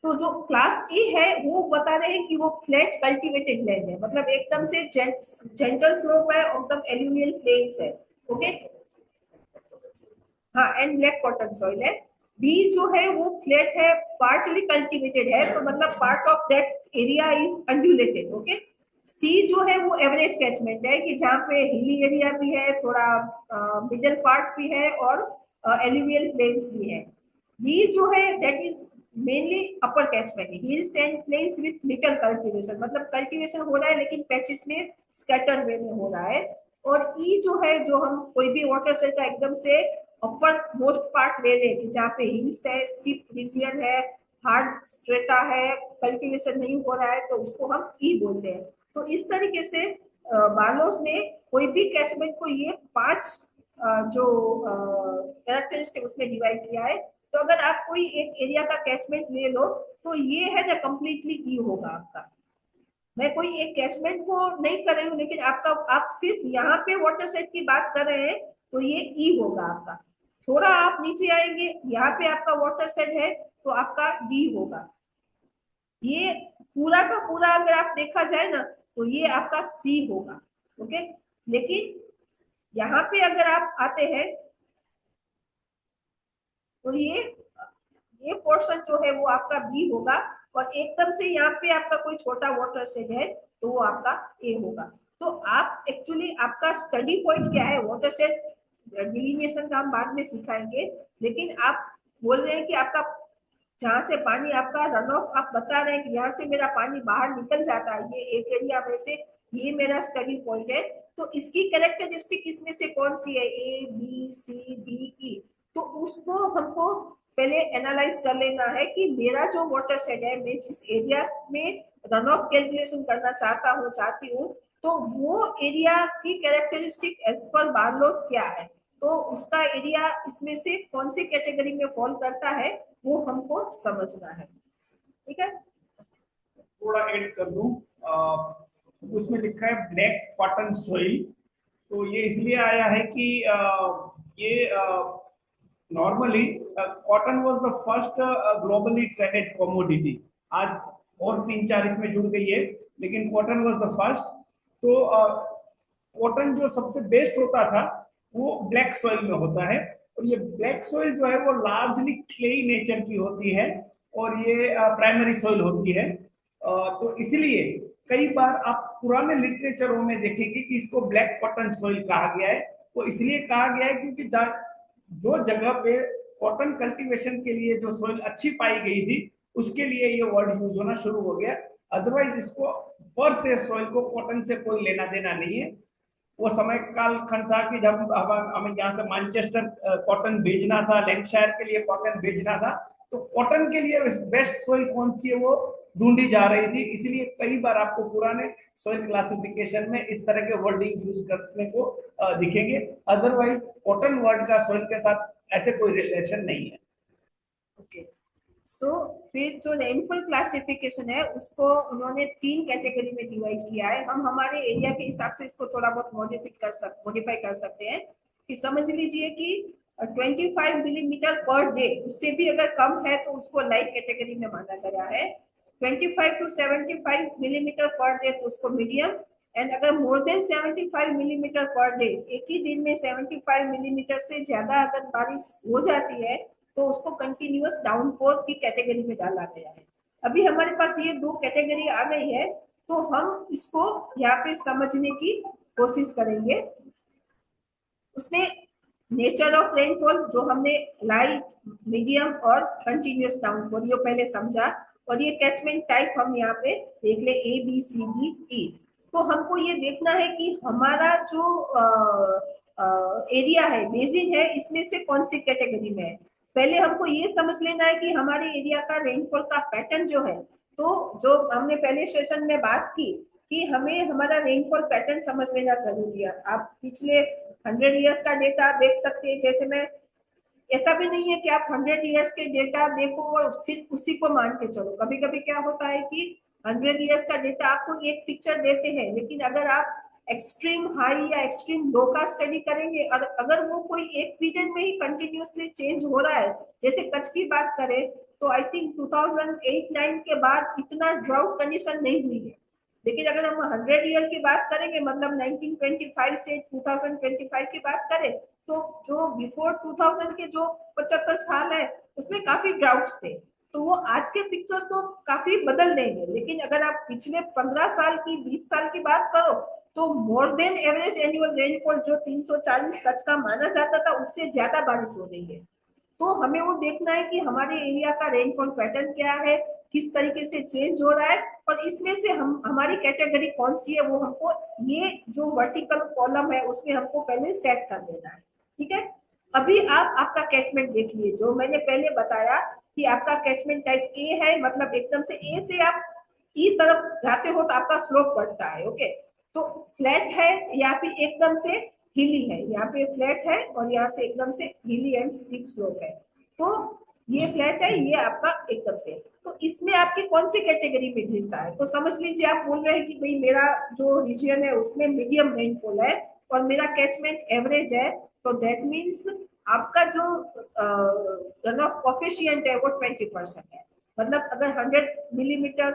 तो जो क्लास ए है वो बता रहे हैं कि वो फ्लैट कल्टिवेटेड लैंड है, मतलब एकदम से जेंटल स्लोप है, एकदम एल्यूवियल प्लेन्स है। ओके, हाँ, एंड ब्लैक कॉटन सॉइल है। बी जो है वो फ्लैट है, पार्टली कल्टिवेटेड है, तो मतलब part of that area is undulated. Okay, see जो है वो एवरेज कैचमेंट है कि जहाँ पे हिली एरिया भी है, थोड़ा मिडल पार्ट भी है, और एल्यूवियल प्लेन्स भी है। डी जो है that is mainly upper catchment, hills and plains with little cultivation, मतलब कल्टिवेशन हो रहा है लेकिन पैचेस में स्कैटर वे में हो रहा है। और ई जो है, जो हम कोई भी वाटर सेल का एकदम से अपर मोस्ट पार्ट ले लें कि जहाँ पे हिल्स है, स्टीप रीजियन है, हार्ड स्ट्रेटा है, कल्टिवेशन नहीं हो रहा है, तो उसको हम ई बोलते हैं। तो इस तरीके से बार्लोस ने कोई भी कैचमेंट को ये 5 जो कैरेक्टरिस्टिक उसमें डिवाइड किया है। तो अगर आप कोई एक एरिया का कैचमेंट ले लो, तो ये है ना कंप्लीटली ई होगा आपका। मैं कोई एक कैचमेंट को नहीं कर रही हूँ, लेकिन आपका, आप सिर्फ यहाँ पे वाटर सेट की बात कर रहे हैं, तो ये ई होगा आपका। थोड़ा आप नीचे आएंगे, यहाँ पे आपका वाटर सेट है, तो आपका डी होगा। ये पूरा का पूरा अगर आप देखा जाए ना, तो ये आपका सी होगा। ओके, लेकिन यहाँ पे अगर आप आते हैं, तो ये पोर्शन जो है वो आपका बी होगा, और एकदम से यहाँ पे आपका कोई छोटा वाटर शेड है, तो वो आपका ए होगा। तो आप एक्चुअली, आपका स्टडी पॉइंट क्या है, वाटर शेड डिलिमिनेशन का हम बाद में सिखाएंगे, लेकिन आप बोल रहे हैं कि आपका जहाँ से पानी आपका रन ऑफ, आप बता रहे हैं कि यहाँ से मेरा पानी बाहर निकल जाता है, ये एक एरिया में से, ये मेरा स्टडी पॉइंट है। तो इसकी कैरेक्टरिस्टिक इसमें से कौन सी है, A B C D E. तो उसको हमको पहले एनालाइज कर लेना है कि मेरा जो वाटर शेड है, मैं जिस एरिया में रन ऑफ कैलकुलेशन करना चाहती हूँ, तो वो एरिया की कैरेक्टरिस्टिक एज पर बार्लोस क्या है, तो उसका एरिया इसमें से कौन सी कैटेगरी में फॉल करता है वो हमको समझना है। ठीक है, थोड़ा ऐड कर दूं, उसमें लिखा है ब्लैक कॉटन सोइल। तो ये इसलिए आया है कि ये normally cotton was the first globally traded commodity. आज और 3-4 इसमें जुड़ गई है, लेकिन कॉटन वाज द फर्स्ट। तो कॉटन जो सबसे बेस्ट होता था वो ब्लैक सॉइल में होता है, और ये ब्लैक सॉइल जो है वो लार्जली क्लेई नेचर की होती है, और ये प्राइमरी सॉइल होती है। तो इसलिए कई बार आप पुराने लिटरेचरों में देखेंगे कि इसको ब्लैक कॉटन सॉइल कहा गया है। वो इसलिए कहा गया है क्योंकि जो जगह पे कॉटन कल्टीवेशन के लिए जो सॉइल अच्छी पाई गई थी उसके लिए ये वर्ड यूज होना शुरू हो गया। अदरवाइज इसको पर से सॉइल को कॉटन से कोई लेना देना नहीं है। वो समय कालखंड था कि जब हमें यहाँ से मैनचेस्टर कॉटन भेजना था, लैंकशायर के लिए कॉटन भेजना था, तो कॉटन के लिए बेस्ट सॉइल कौन सी है वो ढूंढी जा रही थी। इसलिए कई बार आपको पुराने सॉइल क्लासिफिकेशन में इस तरह के वर्डिंग यूज करने को दिखेंगे। अदरवाइज कॉटन वर्ड का सॉइल के साथ ऐसे कोई रिलेशन नहीं है। ओके, सो फिर जो रेनफॉल क्लासिफिकेशन है उसको उन्होंने 3 कैटेगरी में डिवाइड किया है। हम हमारे एरिया के हिसाब से इसको थोड़ा बहुत मॉडिफाई कर सकते हैं कि समझ लीजिए कि 25 मिलीमीटर पर डे, उससे भी अगर कम है तो उसको लाइट कैटेगरी में माना गया है। 25 to 75 मिलीमीटर पर डे तो उसको मीडियम, एंड अगर more than 75 millimetre per day, एक ही दिन में 75 मिलीमीटर से ज्यादा अगर बारिश हो जाती है तो उसको कंटिन्यूअस डाउनपोर की कैटेगरी में डाला गया है। अभी हमारे पास ये 2 कैटेगरी आ गई है, तो हम इसको यहाँ पे समझने की कोशिश करेंगे। उसमें नेचर ऑफ रेनफॉल जो हमने लाइट, मीडियम और कंटिन्यूअस डाउनपोर ये पहले समझा, और ये कैचमेंट टाइप हम यहाँ पे देख ले ABCDE। तो हमको ये देखना है कि हमारा जो एरिया है, बेसिन है, इसमें से कौन सी कैटेगरी में है। पहले हमको ये समझ लेना है कि हमारे एरिया का रेनफॉल का पैटर्न जो है, तो जो हमने पहले सेशन में बात की कि हमें हमारा रेनफॉल पैटर्न समझ लेना जरूरी है। आप पिछले 100 ईयर्स का डेटा देख सकते हैं। जैसे मैं, ऐसा भी नहीं है कि आप 100 ईयर्स के डेटा देखो और सिर्फ उसी को मान के चलो। कभी कभी क्या होता है कि 100 ईयर्स का डेटा आपको एक पिक्चर देते हैं, लेकिन अगर आप एक्सट्रीम हाई या एक्सट्रीम लो का स्टडी करेंगे और अगर वो कोई एक पीरियड में ही कंटिन्यूअसली चेंज हो रहा है, जैसे कच्छ की बात करें तो आई थिंक 2008-9 के बाद इतना ड्राउट कंडीशन नहीं हुई है। लेकिन अगर हम 100 ईयर की बात करेंगे, मतलब 1925 से 2025 की बात करें, तो जो बिफोर 2000 के जो 75 साल है उसमें काफी ड्राउट्स थे, तो वो आज के पिक्चर को काफी बदल देंगे। लेकिन अगर आप पिछले 15 साल की, 20 साल की बात करो, तो more than average annual rainfall जो 340 कच्छ का माना जाता था उससे ज्यादा बारिश हो रही है। तो हमें वो देखना है कि हमारे एरिया का रेनफॉल पैटर्न क्या है, किस तरीके से चेंज हो रहा है, और इसमें से हम हमारी कैटेगरी कौन सी है वो हमको ये जो वर्टिकल कॉलम है उसमें हमको पहले सेट कर देना है। ठीक है, अभी आप आपका कैचमेंट देखिए। जो मैंने पहले बताया कि आपका कैचमेंट टाइप ए है, मतलब एकदम से ए से आप ई तरफ जाते हो तो आपका स्लोप बढ़ता है। ओके, तो फ्लैट है या फिर एकदम से हिली है, यहाँ पे फ्लैट है और यहाँ से एकदम से हिली एंड स्टीप स्लोप है। तो ये फ्लैट है, ये आपका एकदम से, तो इसमें आपकी कौन सी कैटेगरी में गिरता है। तो समझ लीजिए आप बोल रहे हैं कि भाई मेरा जो रीजन है उसमें मीडियम रेनफॉल है और मेरा कैचमेंट एवरेज है, तो दैट मीन्स आपका जो रन ऑफ कोफिशिएंट है वो 20% है। मतलब अगर 100 मिलीमीटर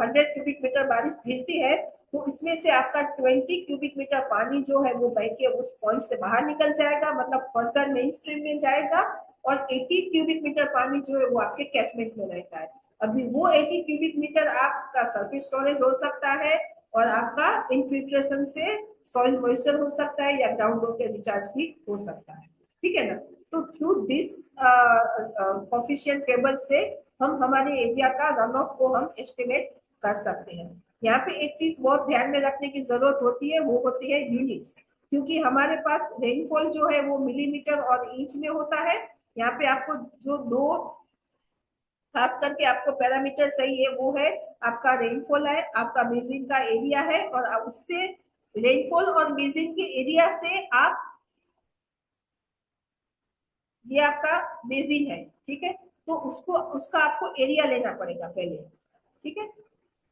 100 क्यूबिक मीटर बारिश गिरती है तो इसमें से आपका 20 क्यूबिक मीटर पानी जो है वो बह के उस पॉइंट से बाहर निकल जाएगा, मतलब फर्दर मेन स्ट्रीम में जाएगा, और 80 क्यूबिक मीटर पानी जो है वो आपके कैचमेंट में रहता है। अभी वो 80 क्यूबिक मीटर आपका सरफेस स्टोरेज हो सकता है और आपका इनफिल्ट्रेशन से सॉइल मॉइस्चर हो सकता है या ग्राउंड वाटर रिचार्ज भी हो सकता है। ठीक है ना। तो थ्रू दिस कोफिशिएंट टेबल से हम हमारे एरिया का रन ऑफ को हम एस्टिमेट कर सकते हैं। यहाँ पे एक चीज बहुत ध्यान में रखने की जरूरत होती है, वो होती है यूनिट्स, क्योंकि हमारे पास रेनफॉल जो है वो मिलीमीटर और इंच में होता है। यहाँ पे आपको जो दो खास करके आपको पैरामीटर चाहिए वो है आपका रेनफॉल है, आपका बेसिन का एरिया है, और उससे रेनफॉल और बेसिन के एरिया से आप, ये आपका बेसिन है, ठीक है, तो उसका आपको एरिया लेना पड़ेगा पहले, ठीक है।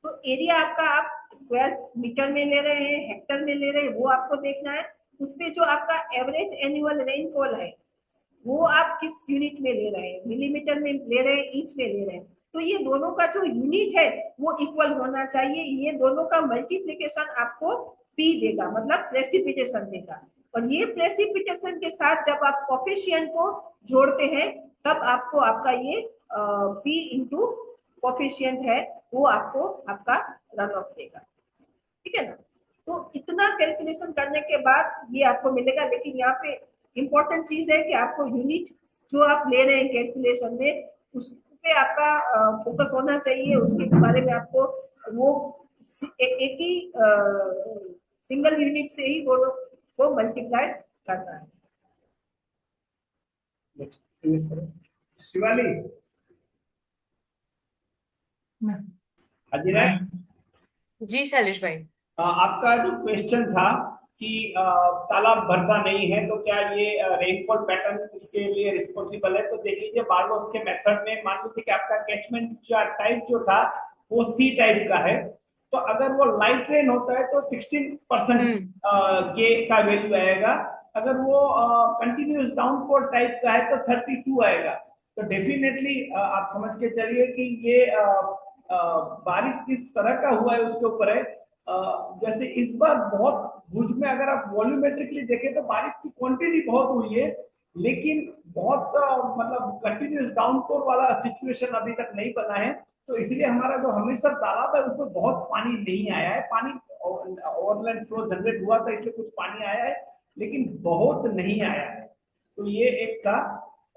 तो एरिया आपका आप स्क्वायर मीटर में ले रहे हैं, हेक्टर में ले रहे हैं, वो आपको देखना है। उसपे जो आपका एवरेज एनुअल रेनफॉल है वो आप किस यूनिट में ले रहे हैं, मिलीमीटर में ले रहे हैं, इंच में ले रहे हैं, तो ये दोनों का जो यूनिट है वो इक्वल होना चाहिए। ये दोनों का मल्टीप्लिकेशन आपको पी देगा, मतलब प्रेसिपिटेशन देगा। और ये प्रेसिपिटेशन के साथ जब आप कोफिशिएंट को जोड़ते हैं तब आपको आपका ये पी इंटू कोफिशिएंट है वो आपको आपका रन ऑफ देगा, ठीक है ना। तो इतना कैलकुलेशन करने के बाद ये आपको मिलेगा। लेकिन यहाँ पे इम्पोर्टेंट चीज है कि आपको यूनिट जो आप ले रहे हैं कैलकुलेशन में उस पे आपका फोकस होना चाहिए। उसके बारे में आपको वो एक ही सिंगल यूनिट से ही दोनों को मल्टीप्लाई करना है। शिवाली, हाजिर है। जी शैलेश भाई। आपका जो क्वेश्चन था कि तालाब भरता नहीं है तो क्या ये रेनफॉल पैटर्न इसके लिए रिस्पॉन्सिबल है, तो देख लीजिए बार्लोस के मेथड में मान लीजिए कि आपका कैचमेंट टाइप जो था वो सी टाइप का है, तो अगर वो लाइट रेन होता है तो 16% के का वैल्यू आएगा। अगर वो कंटिन्यूस डाउनपोर टाइप का है तो 32 आएगा। तो डेफिनेटली आप समझ के चलिए कि ये बारिश किस तरह का हुआ है उसके ऊपर है। जैसे इस बार बहुत भुज में अगर आप वॉल्यूमेट्रिकली देखें तो बारिश की क्वांटिटी बहुत हुई है, लेकिन बहुत मतलब कंटिन्यूस डाउनपोर वाला सिचुएशन अभी तक नहीं बना है। तो इसलिए हमारा जो हमीरसर तालाब है उसमें बहुत पानी नहीं आया है। पानी ओवरलैंड फ्लो जनरेट हुआ था इसलिए कुछ पानी आया है, लेकिन बहुत नहीं आया है। तो ये एक था।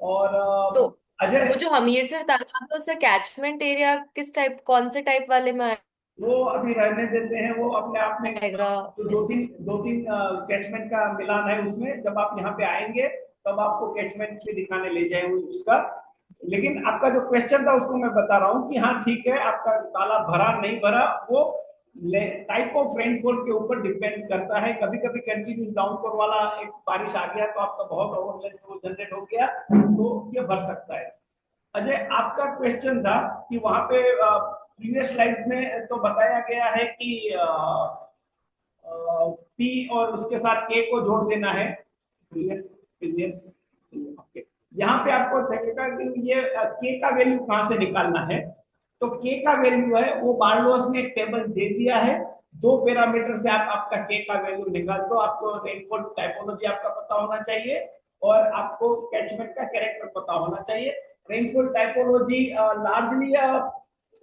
और तो अजय, वो जो हमीरसर तालाब है उसका कैचमेंट एरिया किस टाइप, कौन से टाइप वाले में वो अभी रहने देते हैं, वो अपने आप में आएगा? तो दो तीन कैचमेंट का मिलान है उसमें। जब आप यहाँ पे आएंगे तब आपको कैचमेंट पे दिखाने ले जाएंगे उसका। लेकिन आपका जो क्वेश्चन था उसको मैं बता रहा हूँ कि हाँ ठीक है, आपका तालाब भरा नहीं भरा वो टाइप ऑफ रेनफॉल के ऊपर डिपेंड करता है। कभी कभी कंटिन्यूस डाउनपोर वाला एक बारिश आ गया तो आपका बहुत ओवरलैंड फ्लो जनरेट हो गया तो ये भर सकता है। अजय, आपका क्वेश्चन था कि वहां पे प्रीवियस स्लाइड्स में तो बताया गया है कि पी और उसके साथ के को जोड़ देना है। प्रीवियस ओके, यहाँ पे आपको देखेगा कि ये के का वैल्यू कहाँ से निकालना है। तो के का वैल्यू है वो बार्लोस ने एक टेबल दे दिया है। दो पैरामीटर से आप आपका के का वैल्यू निकाल दो। आपको रेनफॉल टाइपोलॉजी आपका पता होना चाहिए और आपको कैचमेंट का कैरेक्टर पता होना चाहिए। Rainfall typology largely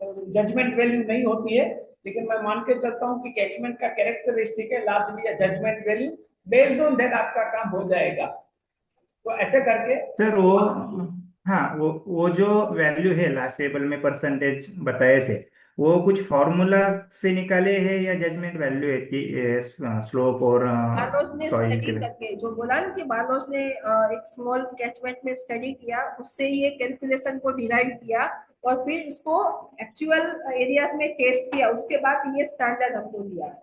judgement value नहीं होती है, लेकिन मैं मान के चलता हूं कि कैचमेंट का कैरेक्टरिस्टिक है largely judgement value. Based on that आपका काम हो जाएगा। तो ऐसे करके सर वो, हाँ वो जो वैल्यू है लास्ट टेबल में परसेंटेज बताए थे वो कुछ फॉर्मूला से निकाले हैं या जजमेंट वैल्यू है कि स्लोप और बार्लोस ने सॉइल स्टडी के लिए? करके जो बोला ना कि बार्लोस ने एक स्मॉल कैचमेंट में स्टडी किया, उससे ये कैलकुलेशन को डिराइव किया और फिर उसको एक्चुअल एरियाज में टेस्ट किया, उसके बाद ये स्टैंडर्ड हमको दिया है।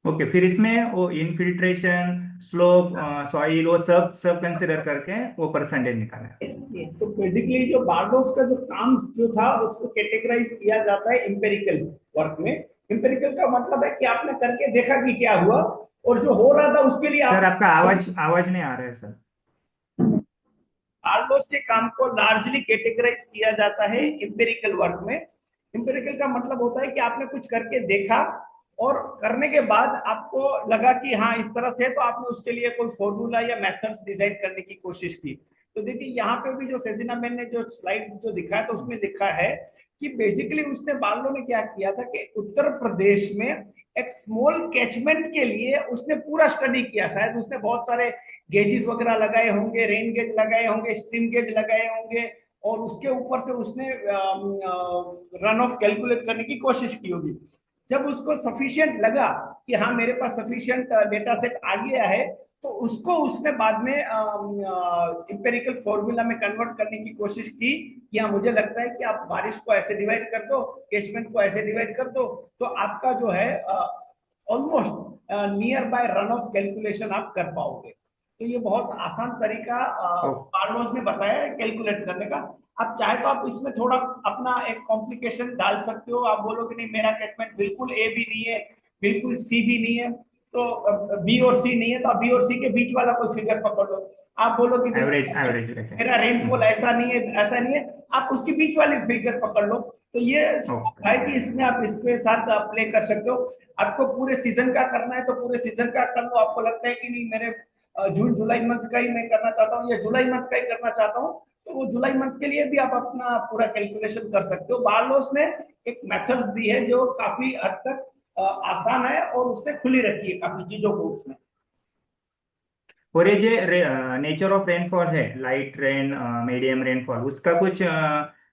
ओके, फिर इसमें वो इनफिल्ट्रेशन, स्लोप, सॉइल, वो सब कंसिडर करके वो परसेंटेज निकाला है। yes. तो बेसिकली जो बार्लोस का जो काम जो था उसको कैटेगराइज किया जाता है एम्पिरिकल वर्क में। एम्पिरिकल का मतलब है कि आपने करके देखा कि क्या हुआ और जो हो रहा था उसके लिए सर आप आपका आवाज नहीं आ रहा है सर। बार्लोस के काम को लार्जली कैटेगराइज किया जाता है एम्पिरिकल वर्क में। एम्पिरिकल का मतलब होता है कि आपने कुछ करके देखा और करने के बाद आपको लगा कि हाँ इस तरह से, तो आपने उसके लिए कोई फॉर्मूला या मेथड्स डिजाइन करने की कोशिश की। तो देखिए यहाँ पे भी जो सेजिना मैन ने जो स्लाइड जो दिखाया तो उसमें लिखा है कि बेसिकली उसने बार्लो ने क्या किया था कि उत्तर प्रदेश में एक स्मॉल कैचमेंट के लिए उसने पूरा स्टडी किया। शायद उसने बहुत सारे गेजेस वगैरह लगाए होंगे, रेन गेज लगाए होंगे, स्ट्रीम गेज लगाए होंगे और उसके ऊपर से उसने रन ऑफ कैलकुलेट करने की कोशिश की होगी। जब उसको सफिशिएंट लगा कि हाँ मेरे पास सफिशिएंट डेटा सेट आ गया है तो उसको उसने बाद में इंपेरिकल फॉर्मूला में कन्वर्ट करने की कोशिश की कि हाँ मुझे लगता है कि आप बारिश को ऐसे डिवाइड कर दो, कैचमेंट को ऐसे डिवाइड कर दो, तो आपका जो है almost near by run of calculation आप कर पाओगे। तो ये बहुत आसान तरीका ओ, कार्लोस ने बताया है कैलकुलेट करने का। आप चाहे तो आप इसमें थोड़ा अपना एक कॉम्प्लिकेशन डाल सकते हो, आप बोलो कि नहीं मेरा कैचमेंट बिल्कुल ए भी नहीं है, बिल्कुल सी भी नहीं है, तो बी और सी नहीं है, तो आप बी और सी के बीच वाला कोई फिगर पकड़ लो। आप बोलो कि एवरेज नहीं एवरेज रखें। मेरा रेनफॉल ऐसा नहीं है, ऐसा नहीं है, आप उसकी बीच वाली फिगर पकड़ लो। तो ये ओके। है कि इसमें आप इसके साथ प्ले कर सकते हो। आपको पूरे सीजन का करना है तो पूरे सीजन का कर लो। आपको लगता है कि नहीं मेरे जून जुलाई मंथ का ही मैं करना चाहता हूँ या जुलाई मंथ का ही करना चाहता हूँ, तो वो जुलाई मंथ के लिए भी आप अपना पूरा कैलकुलेशन कर सकते हो। बार्लोस ने एक मेथड्स दी है जो काफी हद तक आसान है और उसने खुली रखी है काफी चीजों को उसमें। और ये जो नेचर ऑफ रेनफॉल है, लाइट रेन, मीडियम रेनफॉल, उसका कुछ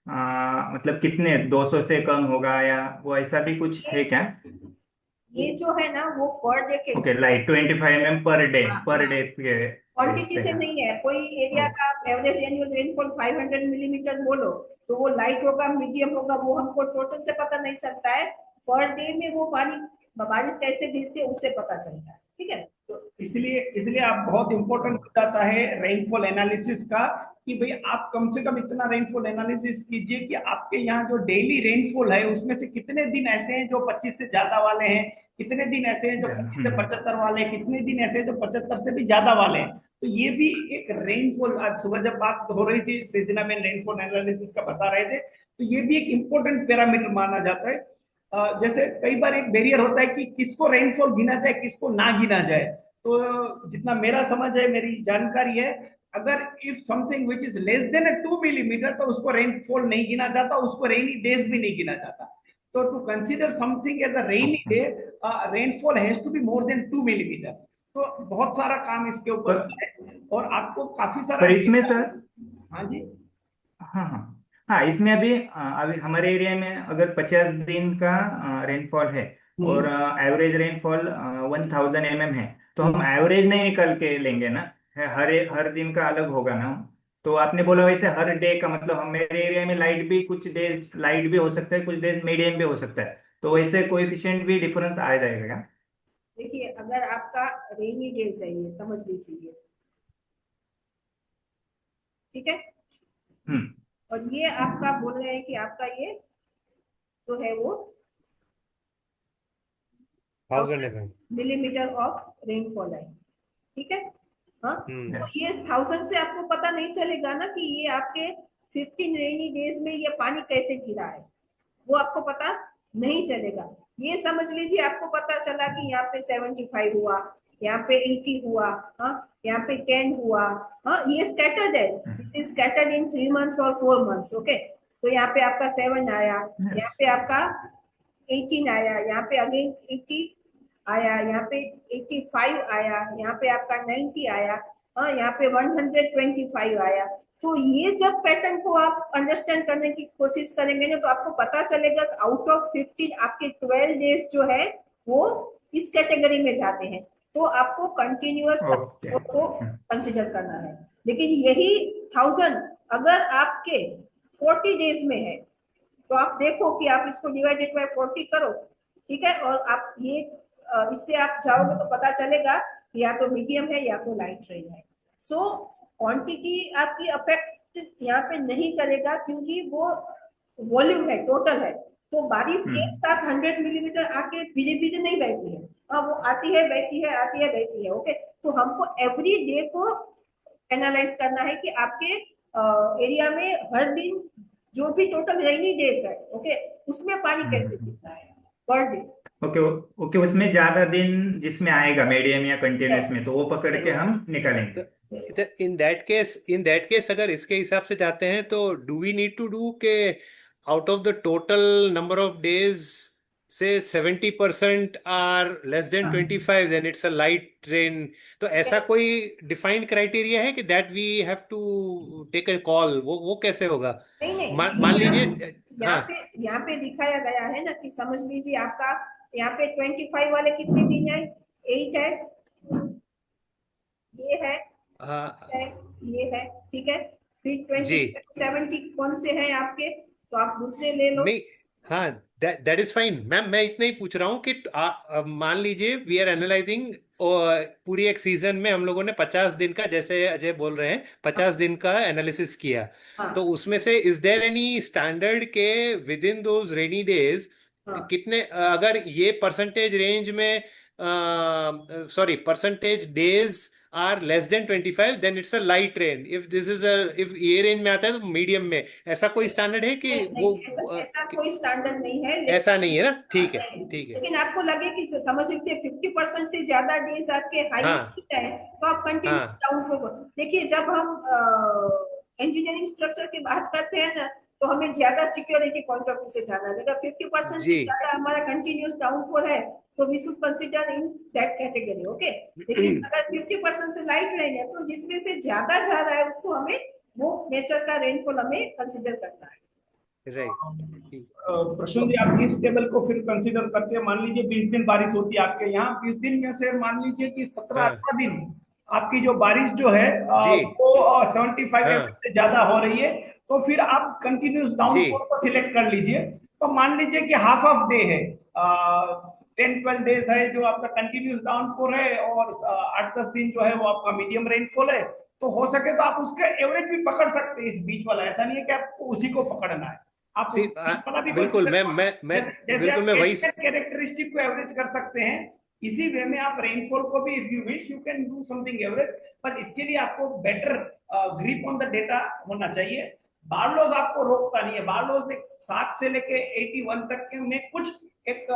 मतलब कितने 200 से कम होगा या वो ऐसा भी कुछ है क्या? ये जो है ना वो पर डे के ओके, लाइक 25 mm पर हाँ, डे के बेस क्वांटिटी पे से है। नहीं है। कोई एरिया का एवरेज एनुअल रेनफॉल 500 मिलीमीटर बोलो तो वो लाइट होगा मीडियम होगा वो हमको टोटल से पता नहीं चलता है, पर डे में वो पानी बारिश कैसे गिरती है उससे पता चलता है। ठीक है। तो इसलिए इसलिए आप बहुत इंपॉर्टेंट हो जाता है रेनफॉल एनालिसिस का कि भाई आप कम से कम इतना रेनफॉल एनालिसिस कीजिए कि आपके यहाँ जो डेली रेनफॉल है उसमें से कितने दिन ऐसे हैं जो 25 से ज्यादा वाले हैं, कितने दिन ऐसे हैं जो 25 से 75 वाले हैं, कितने दिन ऐसे हैं जो 75 से भी ज्यादा वाले हैं। तो ये भी एक रेनफॉल, आज सुबह जब बात हो रही थी सीजन में रेनफॉल एनालिसिस का बता रहे थे, तो ये भी एक इंपॉर्टेंट पैरामीटर माना जाता है। जैसे कई बार एक बैरियर होता है कि किसको रेनफॉल गिना जाए किसको ना गिना जाए। तो जितना मेरा समझ है, मेरी जानकारी है, अगर if something which is less than 2 millimetre तो उसको रेनफॉल नहीं गिना जाता, उसको रेनी डेज भी नहीं गिना जाता। तो to consider something as a rainy okay. Day, rainfall has to be more than 2 millimetre. तो बहुत सारा काम इसके ऊपर पर है और आपको काफी सारा पर इसमें डेटा। सर, हाँ जी। हाँ हाँ हाँ, इसमें अभी हमारे एरिया में अगर 50 दिन का रेनफॉल है और हम्म एवरेज रेनफॉल 1000 mm है, तो हम हम्म। एवरेज नहीं निकल के लेंगे ना, हर दिन का अलग होगा ना। तो आपने बोला वैसे हर डे का मतलब, हम मेरे एरिया में लाइट भी कुछ डेज लाइट भी हो सकता है, कुछ डेज मीडियम भी हो सकता है, तो वैसे कोएफिशिएंट भी डिफरेंस आ जाएगा क्या? देखिए अगर आपका रेनी डेज है ये समझ लीजिए, ठीक है, हम्म। और ये आपका बोल रहे हैं कि आपका ये जो है वो 1000 mm। मिलीमीटर ऑफ रेनफॉल है। ठीक है। हाँ, तो यस। ये 1000 से आपको पता नहीं चलेगा ना कि ये आपके 15 रेनी डेज में ये पानी कैसे गिरा है, वो आपको पता नहीं चलेगा। ये समझ लीजिए आपको पता चला कि यहाँ पे 75 हुआ, यहाँ पे 80 हुआ, हाँ यहाँ पे 10 हुआ, हाँ ये स्कैटर्ड है, this is scattered in 3 months और 4 मंथ्स। ओके, तो यहाँ पे आपका 7 आया, यहाँ यस। पे आपका 18 आया, यहाँ पे अगेन 80 आया, यहाँ पे 85 आया, यहाँ पे आपका 90 आया, हाँ यहाँ पे 125 आया। तो ये जब पैटर्न को आप अंडरस्टैंड करने की कोशिश करेंगे ना तो आपको पता चलेगा कि आउट ऑफ 15 आपके 12 डेज जो है वो इस कैटेगरी में जाते हैं। तो आपको कंटिन्यूअस ओके। को कंसिडर करना है। लेकिन यही 1000 अगर आपके 40 डेज में है तो आप देखो कि आप इसको डिवाइडेड बाय 40 करो, ठीक है, और आप ये इससे आप जाओगे तो पता चलेगा कि या तो मीडियम है या तो लाइट रेन है। सो क्वांटिटी आपकी अफेक्ट यहाँ पे नहीं करेगा क्योंकि वो वॉल्यूम है, टोटल है। तो बारिश एक हम्म। साथ 100 मिलीमीटर आके धीरे धीरे नहीं बहती है, हाँ वो आती है बहती है आती है बहती है। ओके, तो हमको एवरी डे को एनालाइज करना है कि आपके एरिया में हर दिन जो भी टोटल रेनी डेज है, ओके, उसमें पानी कैसे गिरता है पर डे। ओके। ओके, उसमें ज्यादा दिन जिसमें आएगा मीडियम या कंटिन्यूस में, यस तो वो पकड़ के यस हम निकालेंगे। यस। तो इन दैट केस अगर इसके हिसाब से जाते हैं तो do we need to do के out of the total number of days से 70% आर लेस देन हाँ 25, then it's a light rain. तो ऐसा कोई डिफाइंड क्राइटेरिया है कि that we have to take a call, वो कैसे होगा? नहीं नहीं, मान लीजिए, यहाँ हाँ, पे यहाँ पे दिखाया गया है ना कि समझ लीजिए आपका यहाँ पे 25 वाले कितने दिन है, 8 है, ये है, हाँ है, ये है, ठीक है। फिर 20 जी, 70 कौन से हैं आपके, तो आप दूसरे ले लो। नहीं, हाँ, दैट इज फाइन मैम। मैं इतना ही पूछ रहा हूँ कि मान लीजिए वी आर एनालाइजिंग पूरी एक सीजन में हम लोगों ने 50 दिन का, जैसे अजय बोल रहे हैं, 50 दिन का एनालिसिस किया। तो हाँ उसमें से इज देयर एनी स्टैंडर्ड के within those rainy days हाँ कितने, अगर ये परसेंटेज रेंज में, sorry, percentage days are less than 25, then it's a light rain. If this is if ये रेंज में आता है तो मीडियम में, ऐसा कोई स्टैंडर्ड है कि नहीं वो नहीं, ऐसा कोई स्टैंडर्ड नहीं है, ऐसा नहीं है ना? हाँ, ठीक है, नहीं। ठीक है। लेकिन आपको लगे कि समझ लीजिए 50% से ज्यादा डेज आपके हाई हाँ है, तो आप कंटिन्यूस हाँ डाउन को देखिए। जब हम इंजीनियरिंग स्ट्रक्चर की बात करते हैं ना, तो हमें ज्यादा सिक्योरिटी पॉइंट ऑफ व्यू से जाना है। अगर 50% से जी। ज्यादा हमारा कंटिन्यूस डाउनफॉल है, तो we should consider in that category, okay. लेकिन अगर 50% से लाइट रेन है, तो जिसमें से ज्यादा जा रहा है उसको हमें, वो नेचर का रेनफॉल हमें कंसीडर करना है। राइट, ठीक। प्रशांत जी, आप इस टेबल को फिर कंसीडर करते हैं। मान लीजिए 20 दिन बारिश होती है आपके यहाँ, 20 दिन में से मान लीजिए कि 17-18 हाँ दिन आपकी जो बारिश जो है जी, वो 75 एवरेज हाँ से ज्यादा हो रही है, तो फिर आप कंटिन्यूस जी, डाउनफॉल को सिलेक्ट कर लीजिए। तो मान लीजिए कि हाफ ऑफ डे है, 10-12 डेज है जो आपका कंटिन्यूस डाउनफॉल है, और 8-10 दिन जो है वो आपका मीडियम रेनफॉल है। तो हो सके तो आप उसका एवरेज भी पकड़ सकते हैं, इस बीच वाला। ऐसा नहीं है कि आपको उसी को पकड़ना है, आप जी, उस बीच वाला भी बिल्कुल। कंसीडर मैं जैसे जैसे बिल्कुल आप मैं वही। एडिशनल कैरेक्टरिस्टिक को एवरेज कर सकते हैं, इसी वे में आप रेनफॉल को भी, if you wish you can do something average. But इसके लिए आपको better grip on the data होना चाहिए। बारलोज आपको रोकता नहीं है। बारलोज ने 7 से लेके 81 तक के में कुछ एक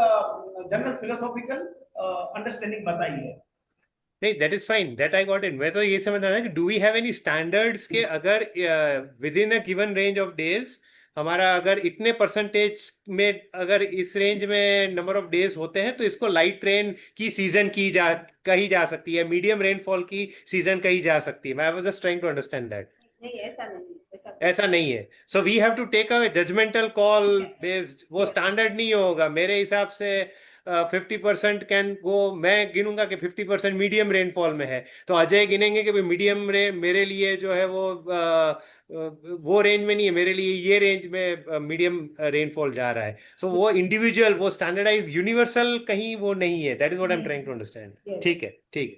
जनरल फिलोसॉफिकल अंडरस्टैंडिंग बताई है। नहीं, that is fine, that I got it. मैं तो ये समझ रहा था कि do we have any standards के, अगर within a given range of days हमारा अगर इतने परसेंटेज में, अगर इस रेंज में नंबर ऑफ डेज होते हैं तो इसको लाइट रेन की सीजन कही जा सकती है, मीडियम रेनफॉल की सीजन कही जा सकती है। मैं was just trying to understand that. नहीं, ऐसा नहीं, ऐसा ऐसा नहीं है। So we have to take a judgemental call yes, based, वो यस, स्टैंडर्ड नहीं होगा मेरे हिसाब से। 50% कैन गो, मैं गिनूंगा कि 50% मीडियम रेनफॉल में है, तो अजय गिनेंगे कि मीडियम मेरे लिए जो है वो रेंज में नहीं है, मेरे लिए ये रेंज में मीडियम रेनफॉल जा रहा है। सो वो इंडिविजुअल, वो स्टैंडर्डाइज यूनिवर्सल कहीं वो नहीं है। That is what I am trying to understand. Yes. ठीक है, ठीक है।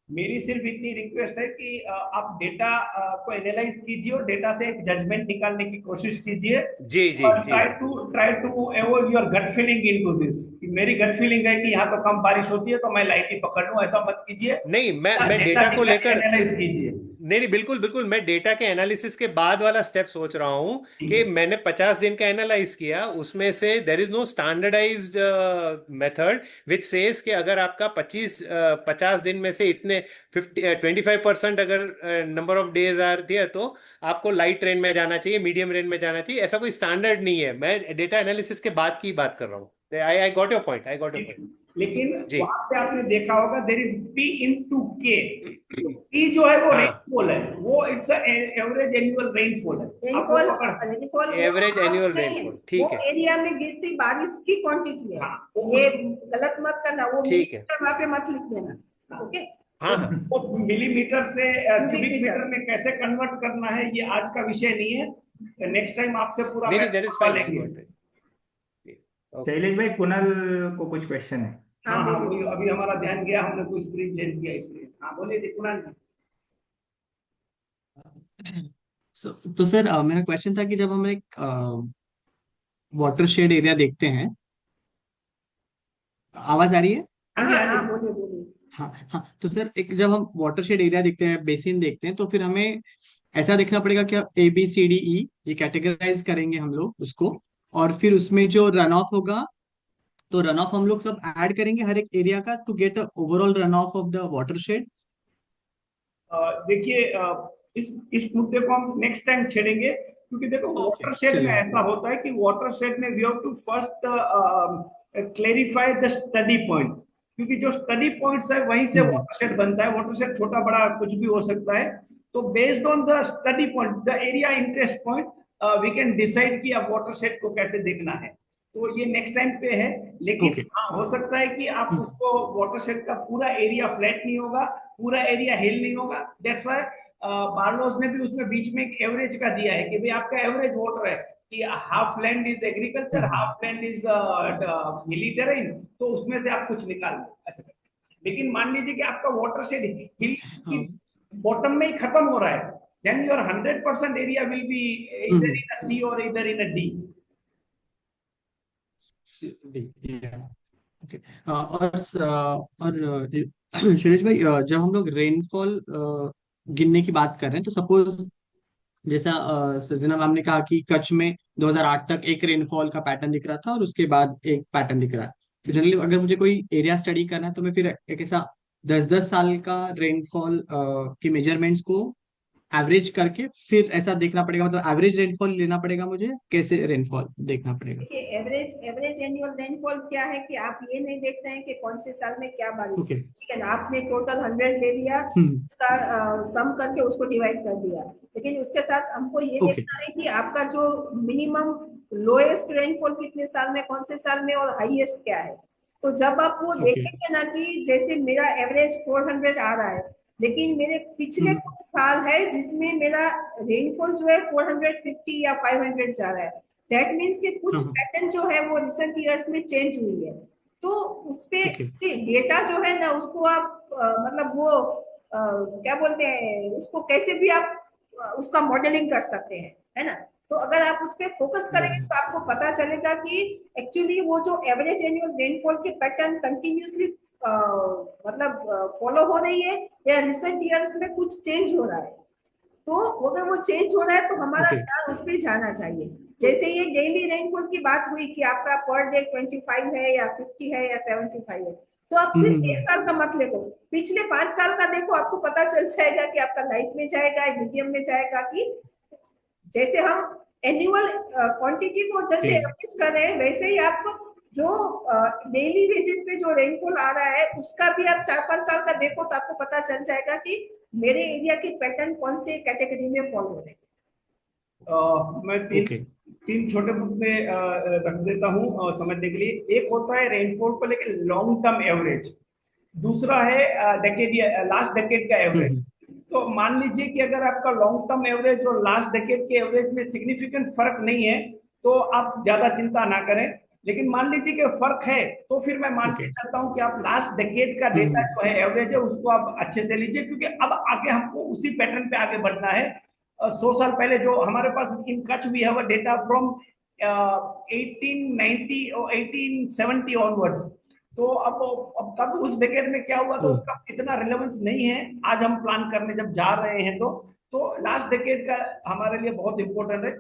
मेरी सिर्फ इतनी रिक्वेस्ट है कि आप डेटा को एनालाइज कीजिए और डेटा से एक जजमेंट निकालने की कोशिश कीजिए। जी जी और जी। Try to avoid your gut feeling into this. मेरी गट फीलिंग है कि यहाँ तो कम बारिश होती है तो मैं लाइट ही पकड़ लूं, ऐसा मत कीजिए। नहीं, मैं डेटा डेटा को लेकर, एनालाइज कीजिए। नहीं नहीं, बिल्कुल बिल्कुल, मैं डेटा के एनालिसिस के बाद वाला स्टेप सोच रहा हूँ ठीक कि है। मैंने 50 दिन का एनालाइज किया, उसमें से there is no standardised method which says कि अगर आपका 50 दिन में से इतने 25% अगर नंबर ऑफ डेज आर दिया तो आपको लाइट रेन में जाना चाहिए, मीडियम रेन में जाना चाहिए। ऐसा कोई स्टैंडर्ड नहीं है। मैं डेटा एनालिसिस के बाद की बात कर रहा हूँ। I got your point, I got your point. लेकिन जी। वहां पे आपने देखा होगा देर इज पी इंटू के। पी जो है वो हाँ, रेनफॉल है, वो इट्स एवरेज एनुअल रेनफॉल है। आपको रेनफॉल, पकड़, रेनफॉल एवरेज एनुअल नहीं, रेनफॉल, वो ठीक है, एरिया में गिरती बारिश की क्वांटिटी है। हाँ, वो ये गलत मत करना, वो ठीक है। मिलीमीटर वहां पे मत लिख देना, ओके। हाँ हाँ। वो मिलीमीटर से क्यूबिक क्यूबिक मीटर। मीटर में कैसे कन्वर्ट करना है ये आज का विषय नहीं है। नेक्स्ट टाइम आपसे पूरा नहीं नहीं, मैथ दैट इज करवा फाइन, आई लेंगे। Got it. ओके। शैलेश भाई, कुणाल को कुछ क्वेश्चन है। हाँ हाँ हाँ, बोलिए। वही अभी हमारा ध्यान गया, हमने कोई स्क्रीन चेंज किया इसलिए। हाँ बोलिए जी, कुणाल जी। तो सर मेरा क्वेश्चन था कि जब हम एक वाटर शेड एरिया देखते हैं, आवाज आ रही है? हाँ जी, हाँ हाँ हाँ, जी। बोलिए बोलिए। हाँ हाँ, तो सर एक जब हम वाटर शेड एरिया देखते हैं, बेसिन देखते हैं, तो फिर हमें ऐसा देखना पड़ेगा क्या, ABCDE ये कैटेगराइज करेंगे हम लोग उसको, और फिर उसमें जो रन ऑफ होगा, तो रन ऑफ हम लोग सब ऐड करेंगे हर एक एरिया का to get overall run off the watershed. देखिए, इस मुद्दे को हम नेक्स्ट टाइम छेड़ेंगे, क्योंकि देखो ओके वाटर शेड में चलिए। ऐसा होता है कि वाटर शेड में we have to first clarify the study point, क्योंकि जो स्टडी पॉइंट्स है वहीं से हम्म। वाटर शेड बनता है। वाटर शेड छोटा बड़ा कुछ भी हो सकता है। तो based on the study point, the area interest point, we can decide कि अब वाटर शेड को कैसे देखना है। तो ये नेक्स्ट टाइम पे है, लेकिन ओके हाँ हो सकता है कि आप उसको वाटरशेड का पूरा एरिया फ्लैट नहीं होगा, पूरा एरिया हिल नहीं होगा। दैट्स व्हाई बार्लोस ने भी उसमें बीच में एक एवरेज का दिया है कि भाई आपका एवरेज वाटर है कि half land is agriculture, half land is हिली टेरेन, तो उसमें से आप कुछ निकाल लो ऐसे करके। लेकिन मान लीजिए कि आपका वाटरशेड हिल की बॉटम में ही खत्म हो रहा है, then your 100% area will be either in a C or either in a D. Okay. और शैलेश भाई, जब हम लोग रेनफॉल गिनने की बात कर रहे हैं, तो सपोज जैसा सजना मैम ने कहा कि कच्छ में 2008 तक एक रेनफॉल का पैटर्न दिख रहा था और उसके बाद एक पैटर्न दिख रहा है। तो जनरली अगर मुझे कोई एरिया स्टडी करना है तो मैं फिर एक ऐसा 10-10 साल का रेनफॉल की मेजरमेंट्स को एवरेज करके फिर ऐसा देखना पड़ेगा, मतलब एवरेज रेनफॉल लेना पड़ेगा मुझे, कैसे रेनफॉल देखना पड़ेगा? देखिए, एवरेज एनुअल रेनफॉल क्या है कि आप ये नहीं देख रहे हैं कि कौन से साल में क्या बारिश ओके। है, ठीक है ना। आपने टोटल 100 ले लिया, उसका सम करके उसको डिवाइड कर दिया, लेकिन उसके साथ हमको ये ओके। देखना है कि आपका जो मिनिमम लोएस्ट रेनफॉल कितने साल में, कौन से साल में, और हाईएस्ट क्या है। तो जब आप वो ओके। देखेंगे ना कि जैसे मेरा एवरेज 400 आ रहा है, लेकिन मेरे पिछले कुछ साल है जिसमें मेरा रेनफॉल जो है 450 या 500 जा रहा है, दैट मीन्स कि कुछ पैटर्न जो है वो रिसेंट ईयर्स में चेंज हुई है। तो उसपे ओके। से डेटा जो है ना, उसको आप मतलब वो क्या बोलते हैं, उसको कैसे भी आप उसका मॉडलिंग कर सकते हैं, है ना। तो अगर आप उस पर फोकस करेंगे तो आपको पता चलेगा कि एक्चुअली वो जो एवरेज एनुअल रेनफॉल के पैटर्न कंटिन्यूसली मतलब फॉलो हो रही है या रिसेंट ईयर्स में कुछ चेंज हो रहा है। तो अगर वो चेंज हो रहा है तो हमारा ओके। ध्यान उस पर जाना चाहिए। जैसे ये डेली रेनफॉल की बात हुई कि आपका पर डे 25 है या 50 है या 75 है, तो आप सिर्फ एक साल का मत देखो, पिछले 5 साल का देखो, आपको पता चल जाएगा कि आपका लाइट में जाएगा, मीडियम में जाएगा। कि जैसे हम एनुअल क्वांटिटी को जैसे एवरेज कर रहे हैं, वैसे ही आप जो डेली बेसिस पे जो रेनफॉल आ रहा है उसका भी आप 4-5 साल का देखो, तो आपको पता चल जाएगा कि मेरे एरिया के पैटर्न कौन से कैटेगरी में फॉलो हो रहे हैं। मैं तीन छोटे मुद्दे रख देता हूँ समझने के लिए। एक होता है रेनफॉल को लेकर लॉन्ग टर्म एवरेज, दूसरा है लास्ट डेकेड का एवरेज। तो मान लीजिए कि अगर आपका लॉन्ग टर्म एवरेज और लास्ट डेकेड के एवरेज में सिग्निफिकेंट फर्क नहीं है तो आप ज्यादा चिंता ना करें, लेकिन मान लीजिए कि फर्क है तो फिर मैं मान के चलता हूं कि आप लास्ट डेकेड का डेटा जो है एवरेज है उसको आप अच्छे से लीजिए, क्योंकि अब आगे हमको उसी पैटर्न पे आगे बढ़ना है। 100 साल पहले जो हमारे पास in Kutch we have a data from 1890 और 1870 ऑनवर्ड्स। तो अब तब उस डेकेड में क्या हुआ तो उसका इतना रिलेवेंस नहीं है आज हम प्लान करने जब जा रहे हैं। तो लास्ट डेकेड का हमारे लिए बहुत इंपॉर्टेंट है।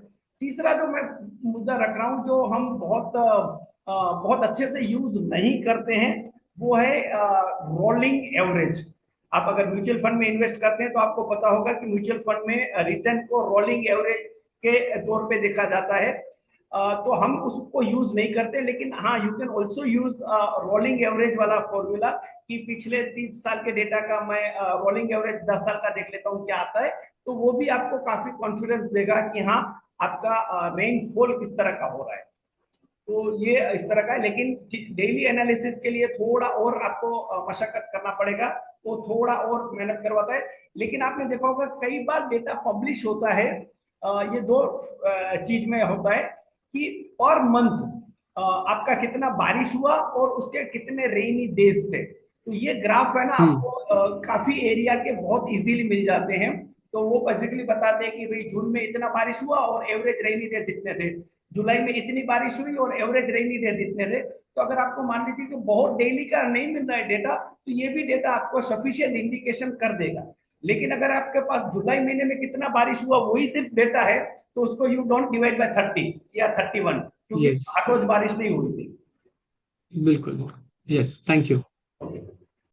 तीसरा जो मैं मुद्दा रख रहा हूं जो हम बहुत अच्छे से यूज नहीं करते हैं वो है रोलिंग एवरेज। आप अगर म्यूचुअल फंड में इन्वेस्ट करते हैं तो आपको पता होगा कि म्यूचुअल फंड में रिटर्न को रोलिंग एवरेज के तौर पे देखा जाता है। तो हम उसको यूज नहीं करते, लेकिन हाँ you can also use rolling average वाला फॉर्मूला कि पिछले 30 साल के डेटा का मैं रोलिंग एवरेज 10 साल का देख लेता हूँ क्या आता है। तो वो भी आपको काफी कॉन्फिडेंस देगा कि हाँ आपका रेनफॉल किस तरह का हो रहा है। तो ये इस तरह का है, लेकिन डेली एनालिसिस के लिए थोड़ा और आपको मशक्कत करना पड़ेगा, तो थोड़ा और मेहनत करवाता है। लेकिन आपने देखा होगा कई बार डेटा पब्लिश होता है, ये दो चीज में होता है कि पर मंथ आपका कितना बारिश हुआ और उसके कितने रेनी डेज थे। तो ये ग्राफ है ना आपको काफी एरिया के बहुत इजीली मिल जाते हैं। तो वो बेसिकली बताते हैं कि भाई जून में इतना बारिश हुआ और एवरेज रेनी डेज इतने थे, जुलाई में इतनी बारिश हुई और एवरेज रेनी डेज इतने थे। तो अगर आपको मान लीजिए कि बहुत डेली का नहीं मिल रहा है डेटा, तो ये भी डेटा आपको सफिशिएंट इंडिकेशन कर देगा। लेकिन अगर आपके पास जुलाई महीने में कितना बारिश हुआ वही सिर्फ डेटा है तो उसको यू डोंट डिवाइड बाय 30 या 31, क्योंकि हर रोज बारिश नहीं हुई थी। बिल्कुल। Yes, thank you.